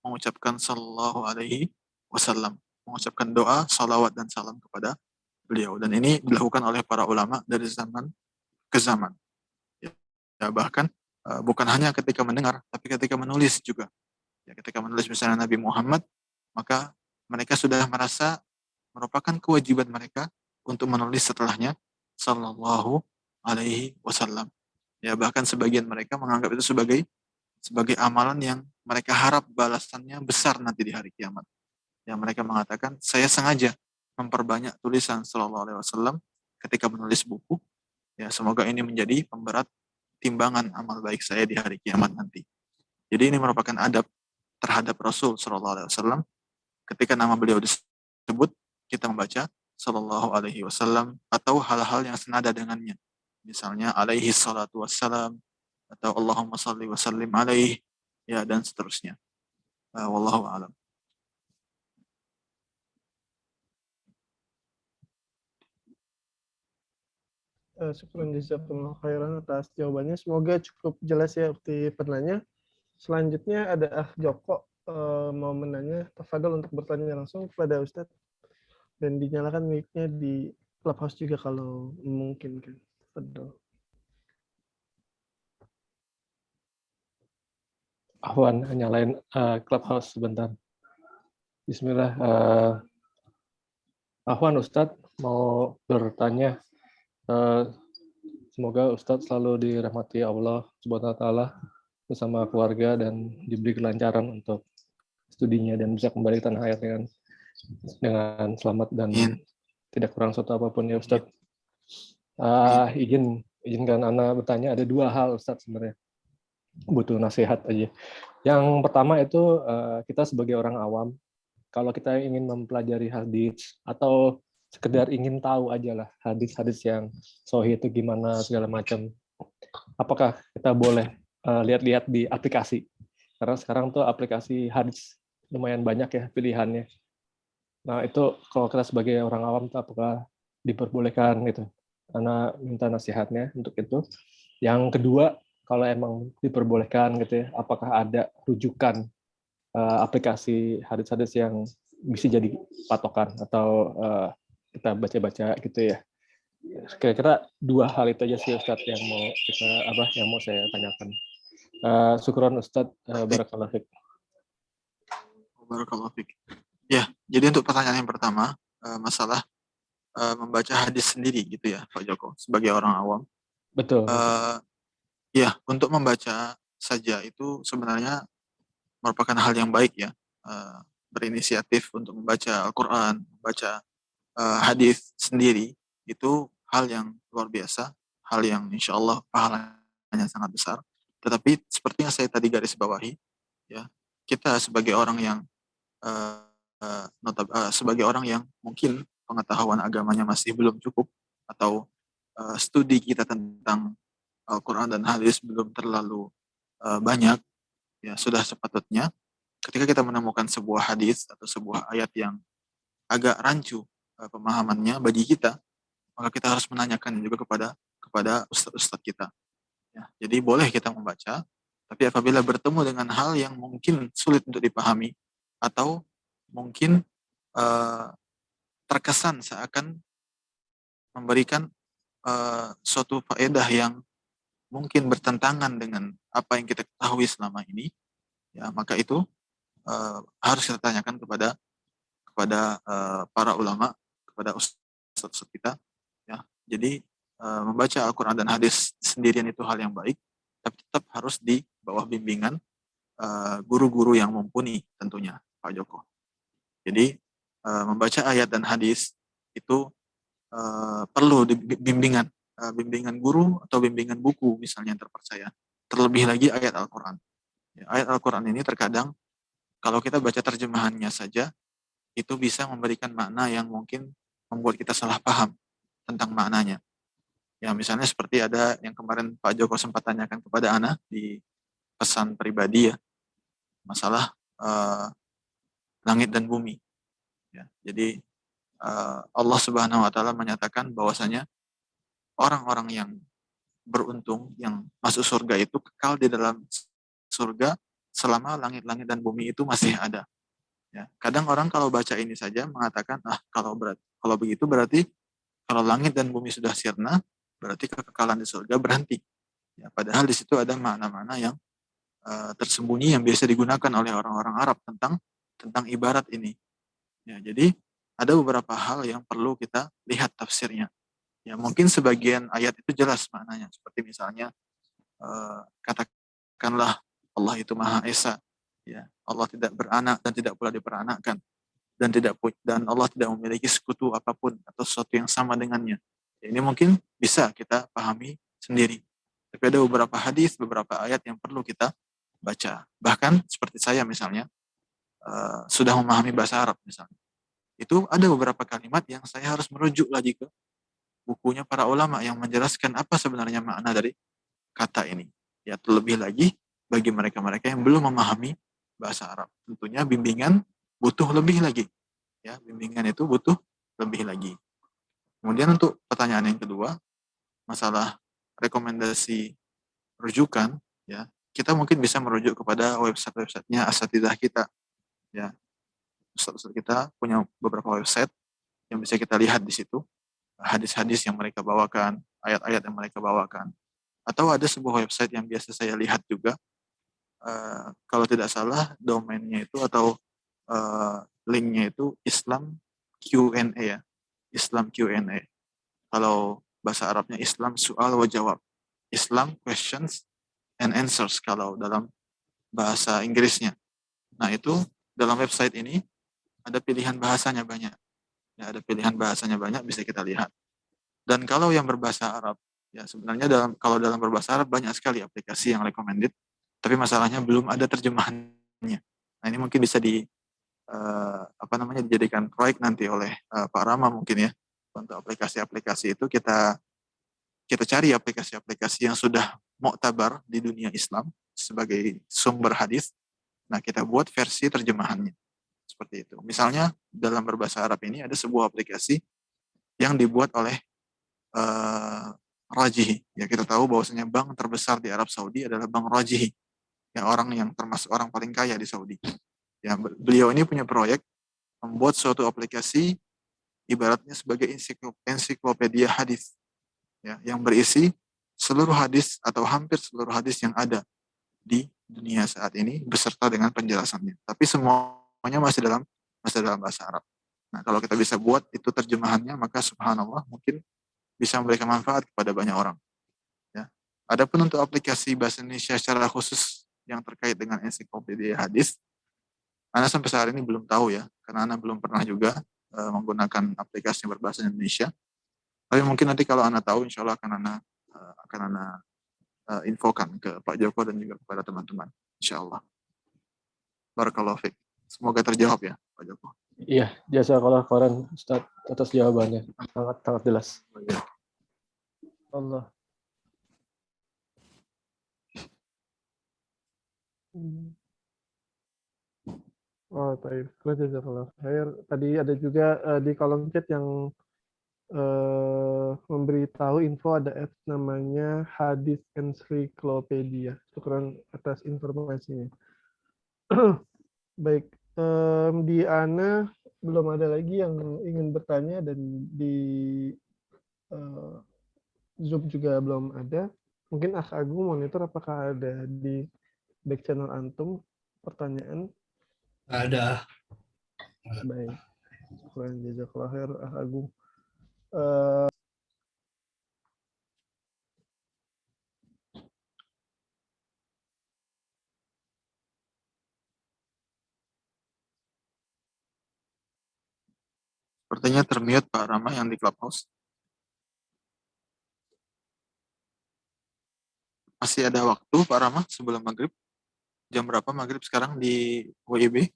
mengucapkan sallallahu alaihi wasallam, mengucapkan doa, salawat dan salam kepada beliau. Dan ini dilakukan oleh para ulama dari zaman ke zaman. Ya, bahkan bukan hanya ketika mendengar, tapi ketika menulis juga. Ya, ketika menulis misalnya Nabi Muhammad, maka mereka sudah merasa merupakan kewajiban mereka untuk menulis setelahnya sallallahu alaihi wasallam. Ya, bahkan sebagian mereka menganggap itu sebagai amalan yang mereka harap balasannya besar nanti di hari kiamat. Yang mereka mengatakan, saya sengaja memperbanyak tulisan sallallahu alaihi wasallam ketika menulis buku, ya semoga ini menjadi pemberat timbangan amal baik saya di hari kiamat nanti. Jadi ini merupakan adab terhadap Rasul sallallahu alaihi wasallam. Ketika nama beliau disebut, kita membaca sallallahu alaihi wasallam atau hal-hal yang senada dengannya. Misalnya alaihi salatu wassalam atau Allahumma salli wa sallim alaihi, ya, dan seterusnya. Wallahu a'lam. Syukran jazakumullah khairan atas jawabannya. Semoga cukup jelas ya ukti penanya. Selanjutnya ada Joko mau menanya, tafadhol untuk bertanya langsung kepada Ustadz. Dan dinyalakan mic-nya di Clubhouse juga kalau memungkinkan. Tafadhol. Ahwan, nyalain Clubhouse sebentar. Bismillah. Ahwan, Ustadz mau bertanya. Semoga Ustadz selalu dirahmati Allah Subhanahu wa Ta'ala bersama keluarga dan diberi kelancaran untuk studinya dan bisa kembali ke tanah air dengan selamat dan tidak kurang suatu apapun ya Ustadz. Izinkan Ana bertanya, ada dua hal Ustadz sebenarnya. Butuh nasihat aja. Yang pertama itu kita sebagai orang awam, kalau kita ingin mempelajari hadis atau sekedar ingin tahu aja lah hadis-hadis yang sahih itu gimana segala macam, apakah kita boleh lihat-lihat di aplikasi? Karena sekarang tuh aplikasi hadis lumayan banyak ya pilihannya. Nah itu kalau kita sebagai orang awam tuh apakah diperbolehkan gitu? Ana minta nasihatnya untuk itu. Yang kedua, kalau emang diperbolehkan gitu ya, apakah ada rujukan aplikasi hadis-hadis yang bisa jadi patokan atau kita baca-baca gitu ya. Kira-kira dua hal itu aja sih Ustadz yang mau saya tanyakan. Syukron Ustadz, barakallahu fiik. Barakallahu fiik. Ya, jadi untuk pertanyaan yang pertama, masalah membaca hadis sendiri gitu ya, Pak Joko, sebagai orang awam. Betul. Ya, untuk membaca saja itu sebenarnya merupakan hal yang baik ya. Berinisiatif untuk membaca Al-Quran, membaca hadis sendiri, itu hal yang luar biasa, hal yang insya Allah pahalanya sangat besar. Tetapi seperti yang saya tadi garis bawahi, ya, kita sebagai orang yang sebagai orang yang mungkin pengetahuan agamanya masih belum cukup, atau studi kita tentang Al-Quran dan hadis belum terlalu banyak, ya sudah sepatutnya ketika kita menemukan sebuah hadis atau sebuah ayat yang agak rancu pemahamannya bagi kita, maka kita harus menanyakan juga kepada ustadz kita. Ya, jadi boleh kita membaca, tapi apabila bertemu dengan hal yang mungkin sulit untuk dipahami atau mungkin terkesan seakan memberikan suatu faedah yang mungkin bertentangan dengan apa yang kita ketahui selama ini, ya maka itu harus kita tanyakan kepada para ulama, kepada ustadz kita, ya. Jadi membaca Al-Quran dan hadis sendirian itu hal yang baik, tapi tetap harus di bawah bimbingan guru-guru yang mumpuni tentunya, Pak Joko. Jadi membaca ayat dan hadis itu perlu bimbingan guru atau bimbingan buku misalnya yang terpercaya. Terlebih lagi ayat Al-Quran. Ya, ayat Al-Quran ini terkadang kalau kita baca terjemahannya saja, itu bisa memberikan makna yang mungkin membuat kita salah paham tentang maknanya. Ya, misalnya seperti ada yang kemarin Pak Joko sempat tanyakan kepada Ana di pesan pribadi, ya, masalah langit dan bumi. Ya, jadi Allah Subhanahu Wa Taala menyatakan bahwasanya orang-orang yang beruntung yang masuk surga itu kekal di dalam surga selama langit-langit dan bumi itu masih ada. Ya, kadang orang kalau baca ini saja mengatakan, kalau begitu berarti kalau langit dan bumi sudah sirna, berarti kekekalan di surga berhenti. Ya, padahal di situ ada makna-makna yang tersembunyi yang biasa digunakan oleh orang-orang Arab tentang ibarat ini. Ya, jadi ada beberapa hal yang perlu kita lihat tafsirnya. Ya, mungkin sebagian ayat itu jelas maknanya, seperti misalnya katakanlah Allah itu Maha Esa, ya, Allah tidak beranak dan tidak pula diperanakkan, dan Allah tidak memiliki sekutu apapun atau sesuatu yang sama dengannya. Ya, ini mungkin bisa kita pahami sendiri. Tapi ada beberapa hadis, beberapa ayat yang perlu kita baca. Bahkan seperti saya misalnya sudah memahami bahasa Arab misalnya, itu ada beberapa kalimat yang saya harus merujuk lagi ke bukunya para ulama yang menjelaskan apa sebenarnya makna dari kata ini. Ya, terlebih lagi bagi mereka-mereka yang belum memahami bahasa Arab. Tentunya bimbingan butuh lebih lagi. Ya, bimbingan itu butuh lebih lagi. Kemudian untuk pertanyaan yang kedua, masalah rekomendasi rujukan, ya, kita mungkin bisa merujuk kepada website-websitenya asatidzah kita. Ya, ustaz kita punya beberapa website yang bisa kita lihat di situ. Hadis-hadis yang mereka bawakan, ayat-ayat yang mereka bawakan. Atau ada sebuah website yang biasa saya lihat juga, kalau tidak salah domainnya itu atau linknya itu Islam Q&A, ya, Islam Q&A. Kalau bahasa Arabnya Islam soal wa jawab, Islam questions and answers kalau dalam bahasa Inggrisnya. Nah, itu dalam website ini ada pilihan bahasanya banyak. Ya, ada pilihan bahasanya banyak, bisa kita lihat. Dan kalau yang berbahasa Arab, ya sebenarnya kalau dalam berbahasa Arab banyak sekali aplikasi yang recommended, tapi masalahnya belum ada terjemahannya. Nah, ini mungkin bisa dijadikan proyek nanti oleh Pak Rama mungkin, ya, untuk aplikasi-aplikasi itu kita cari aplikasi-aplikasi yang sudah muktabar di dunia Islam sebagai sumber hadis. Nah, kita buat versi terjemahannya. Seperti itu. Misalnya dalam berbahasa Arab ini ada sebuah aplikasi yang dibuat oleh Rajihi. Ya, kita tahu bahwasanya bank terbesar di Arab Saudi adalah Bank Rajihi. Ya, orang yang termasuk orang paling kaya di Saudi. Ya, beliau ini punya proyek membuat suatu aplikasi ibaratnya sebagai ensiklopedia hadis. Ya, yang berisi seluruh hadis atau hampir seluruh hadis yang ada di dunia saat ini beserta dengan penjelasannya. Tapi semuanya masih dalam bahasa Arab. Nah, kalau kita bisa buat itu terjemahannya, maka subhanallah mungkin bisa memberikan manfaat kepada banyak orang. Ya. Adapun untuk aplikasi bahasa Indonesia secara khusus yang terkait dengan ensiklopedia hadis, Ana sampai saat ini belum tahu, ya, karena Ana belum pernah juga menggunakan aplikasi yang berbahasa Indonesia. Tapi mungkin nanti kalau Ana tahu, insya Allah akan Ana infokan ke Pak Joko dan juga kepada teman-teman, insya Allah. Barakallahu fiik. Semoga terjawab, ya, Pak Joko. Iya, jazakallah khairan Ustaz atas jawabannya. Sangat jelas. Allah. Oh, baik. Jazakallah khair. Tadi ada juga di kolom chat yang memberitahu info ada apps namanya Hadis Encyclopedia. Syukran atas informasinya. Baik, di Ana belum ada lagi yang ingin bertanya, dan di eh, Zoom juga belum ada. Mungkin Akh Agung monitor apakah ada di back channel antum pertanyaan. Ada. Baik. Syukran, jazakallah khair, Akh Agung. Sepertinya termute Pak Rama yang di Clubhouse. Masih ada waktu Pak Rama sebelum maghrib. Jam berapa maghrib sekarang di WIB?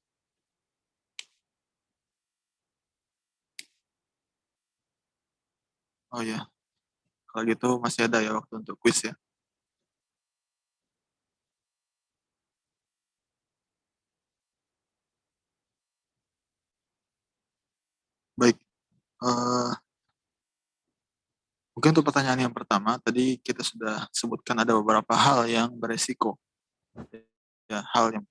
Oh ya, kalau gitu masih ada ya waktu untuk kuis ya. Baik, mungkin untuk pertanyaan yang pertama, tadi kita sudah sebutkan ada beberapa hal yang beresiko. Ya,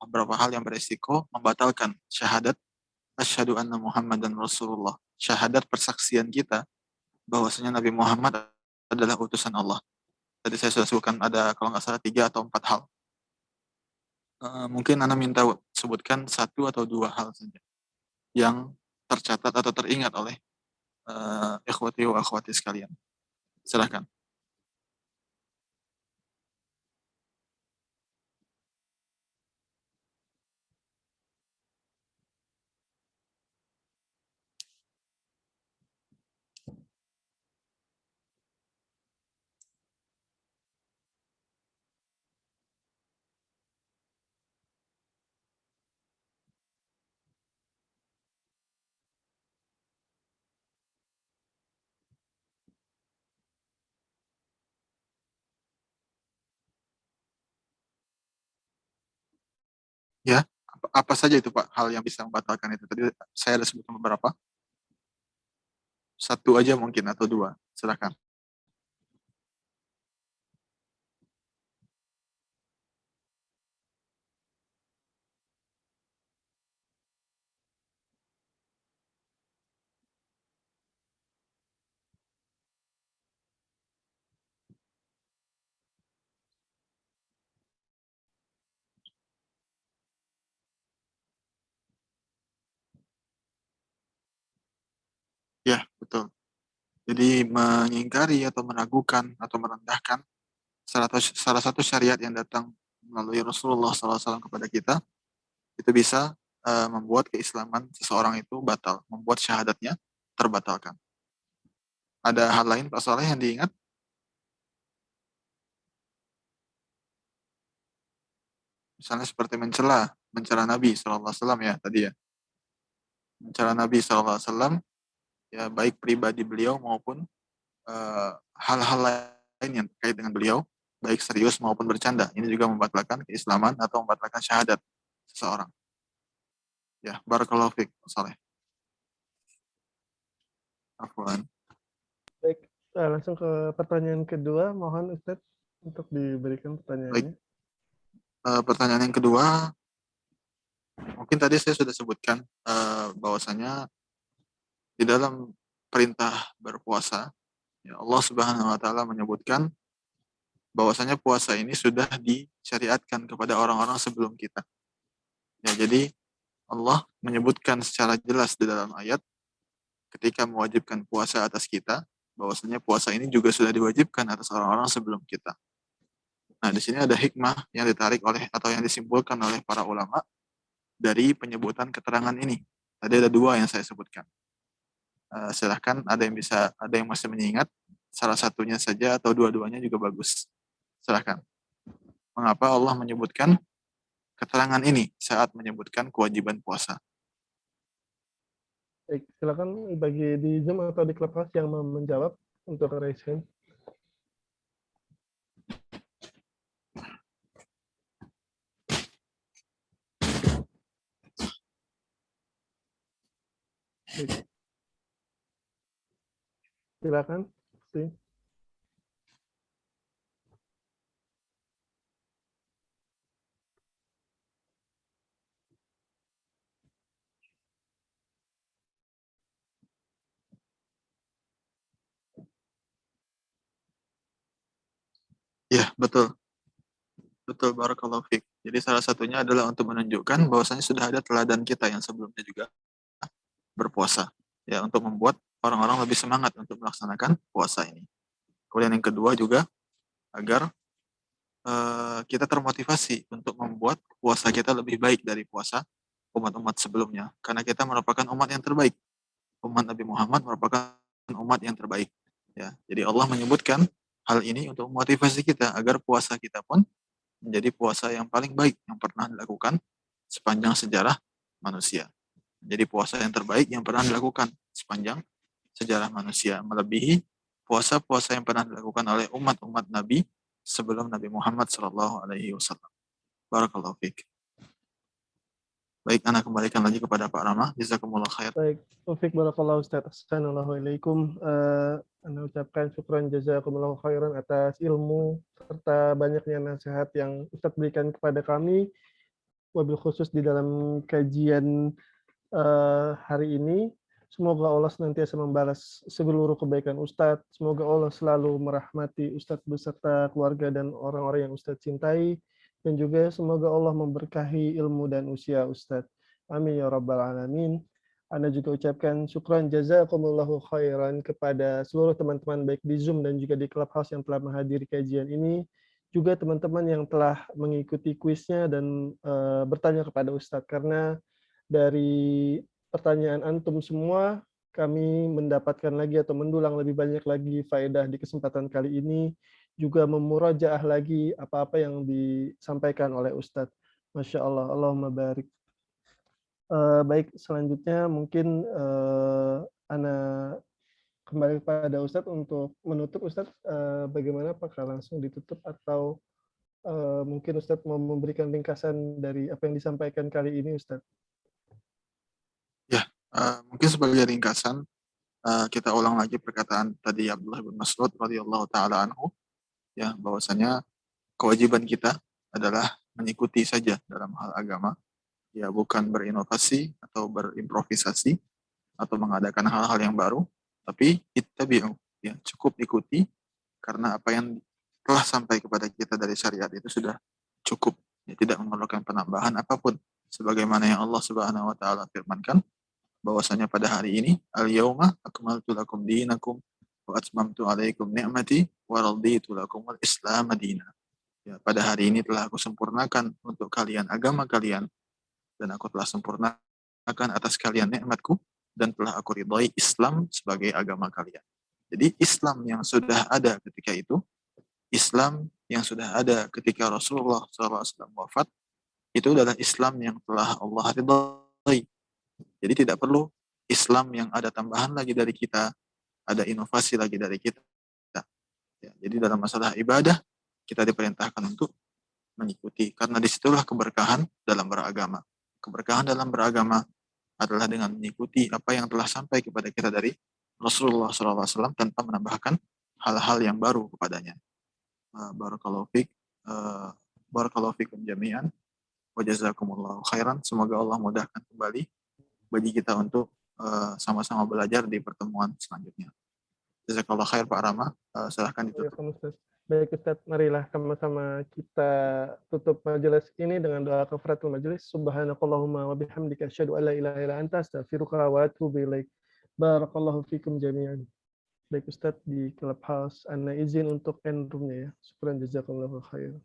beberapa hal yang beresiko membatalkan syahadat asyhadu anna Muhammadan Rasulullah. Syahadat persaksian kita bahwasanya Nabi Muhammad adalah utusan Allah. Tadi saya sudah sebutkan ada kalau nggak salah 3 atau 4 hal. Mungkin Anda minta sebutkan 1 atau 2 hal saja yang tercatat atau teringat oleh ikhwati wa akhwati sekalian. Silakan. Ya, apa saja itu Pak hal yang bisa membatalkan itu? Tadi saya ada sebutkan beberapa. 1 aja mungkin atau 2. Silakan. Ya, betul. Jadi mengingkari atau meragukan atau merendahkan salah satu syariat yang datang melalui Rasulullah SAW kepada kita, itu bisa membuat keislaman seseorang itu batal, membuat syahadatnya terbatalkan. Ada hal lain Pak Soleh yang diingat? Misalnya seperti mencela Nabi SAW ya tadi ya. Mencela Nabi SAW, ya baik pribadi beliau maupun hal-hal lain yang terkait dengan beliau, baik serius maupun bercanda. Ini juga membatalkan keislaman atau membatalkan syahadat seseorang. Ya, barakallahu fiik, Saleh. Afwan. Baik, langsung ke pertanyaan kedua. Mohon Ustadz untuk diberikan pertanyaannya. Baik. Pertanyaan yang kedua, mungkin tadi saya sudah sebutkan bahwasanya di dalam perintah berpuasa, ya Allah Subhanahu wa taala menyebutkan bahwasanya puasa ini sudah disyariatkan kepada orang-orang sebelum kita. Ya, jadi Allah menyebutkan secara jelas di dalam ayat ketika mewajibkan puasa atas kita, bahwasanya puasa ini juga sudah diwajibkan atas orang-orang sebelum kita. Nah, di sini ada hikmah yang ditarik oleh atau yang disimpulkan oleh para ulama dari penyebutan keterangan ini. Tadi ada 2 yang saya sebutkan. Silahkan ada yang masih mengingat salah satunya saja atau dua-duanya juga bagus. Silahkan. Mengapa Allah menyebutkan keterangan ini saat menyebutkan kewajiban puasa? Baik, silakan bagi di Zoom atau di Clubhouse yang mau menjawab untuk raise hand. Baik. Silakan. Ya, betul. Betul, barakallahu fiik. Jadi salah satunya adalah untuk menunjukkan bahwasanya sudah ada teladan kita yang sebelumnya juga berpuasa. Ya, untuk membuat orang-orang lebih semangat untuk melaksanakan puasa ini. Kemudian yang kedua juga agar kita termotivasi untuk membuat puasa kita lebih baik dari puasa umat-umat sebelumnya. Karena kita merupakan umat yang terbaik. Umat Nabi Muhammad merupakan umat yang terbaik. Ya, jadi Allah menyebutkan hal ini untuk memotivasi kita agar puasa kita pun menjadi puasa yang paling baik yang pernah dilakukan sepanjang sejarah manusia. Jadi puasa yang terbaik yang pernah dilakukan sepanjang sejarah manusia, melebihi puasa-puasa yang pernah dilakukan oleh umat-umat Nabi sebelum Nabi Muhammad SAW. Barakallahu fiik. Baik, Ana kembalikan lagi kepada Pak Rama. Jazakumullah khair. Baik, Taufik barakallahu Ustaz. Assalamualaikum. Anda ucapkan syukran jazakumullahu khairan atas ilmu serta banyaknya nasihat yang Ustaz berikan kepada kami, wabil khusus di dalam kajian hari ini. Semoga Allah senantiasa membalas seluruh kebaikan Ustadz. Semoga Allah selalu merahmati Ustadz beserta keluarga dan orang-orang yang Ustadz cintai. Dan juga semoga Allah memberkahi ilmu dan usia Ustadz. Amin ya rabbal alamin. Anda juga ucapkan syukran jazakumullahu khairan kepada seluruh teman-teman baik di Zoom dan juga di Clubhouse yang telah menghadiri kajian ini. Juga teman-teman yang telah mengikuti kuisnya dan bertanya kepada Ustadz. Karena dari pertanyaan antum semua, kami mendapatkan lagi atau mendulang lebih banyak lagi faedah di kesempatan kali ini, juga memurajaah lagi apa-apa yang disampaikan oleh Ustadz. Masya Allah, Allahumma barik. Baik, selanjutnya mungkin Ana kembali kepada Ustadz untuk menutup. Ustadz, bagaimana, apakah langsung ditutup atau mungkin Ustadz mau memberikan ringkasan dari apa yang disampaikan kali ini, Ustadz? Ya, mungkin sebagai ringkasan, kita ulang lagi perkataan tadi Abdullah bin Mas'ud radhiyallahu taala anhu, ya, bahwasanya kewajiban kita adalah mengikuti saja dalam hal agama, ya, bukan berinovasi atau berimprovisasi atau mengadakan hal-hal yang baru, tapi ittabi'u, ya, cukup ikuti karena apa yang telah sampai kepada kita dari syariat itu sudah cukup, ya, tidak memerlukan penambahan apapun, sebagaimana yang Allah Subhanahu wa taala firmankan bahwasanya pada hari ini al-yauma akmaltu lakum dinakum wa atmamtu alaikum ni'mati wa raditu lakumul Islam madina. Ya, pada hari ini telah aku sempurnakan untuk kalian agama kalian dan aku telah sempurnakan atas kalian nikmatku dan telah aku ridhai Islam sebagai agama kalian. Jadi Islam yang sudah ada ketika itu, Islam yang sudah ada ketika Rasulullah SAW wafat, itu adalah Islam yang telah Allah ridhai. Jadi tidak perlu Islam yang ada tambahan lagi dari kita, ada inovasi lagi dari kita. Ya, jadi dalam masalah ibadah, kita diperintahkan untuk mengikuti. Karena disitulah keberkahan dalam beragama. Keberkahan dalam beragama adalah dengan mengikuti apa yang telah sampai kepada kita dari Rasulullah SAW tanpa menambahkan hal-hal yang baru kepadanya. Barakallahu fiik, barakallahu fiikum jami'an, wa jazakumullahu khairan. Semoga Allah mudahkan kembali bagi kita untuk sama-sama belajar di pertemuan selanjutnya. Jazakallahu khair Pak Rama, silahkan ditutup. Baik Ustaz, marilah sama-sama kita tutup majelis ini dengan doa kafaratul majelis. Subhanakallahumma wa bihamdika asyhadu an la ilaha illa anta astaghfiruka wa atubu ilaik. Barakallahu fikum jami'an. Baik Ustaz, di Clubhouse Anda izin untuk end room-nya ya. Syukran jazakallahu khair.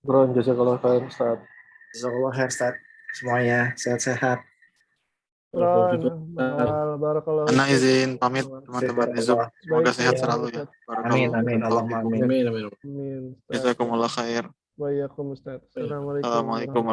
Syukran jazakallahu khair Ustaz. Jazakallahu khair Ustaz. Semuanya sehat-sehat. Barakallahu. Ana izin pamit teman-teman di Zoom. Semoga sehat selalu ya. Amin amin Allahumma amin. Amin. Jazakumullah khair. Wa iyyakum Ustaz. Assalamualaikum. Assalamualaikum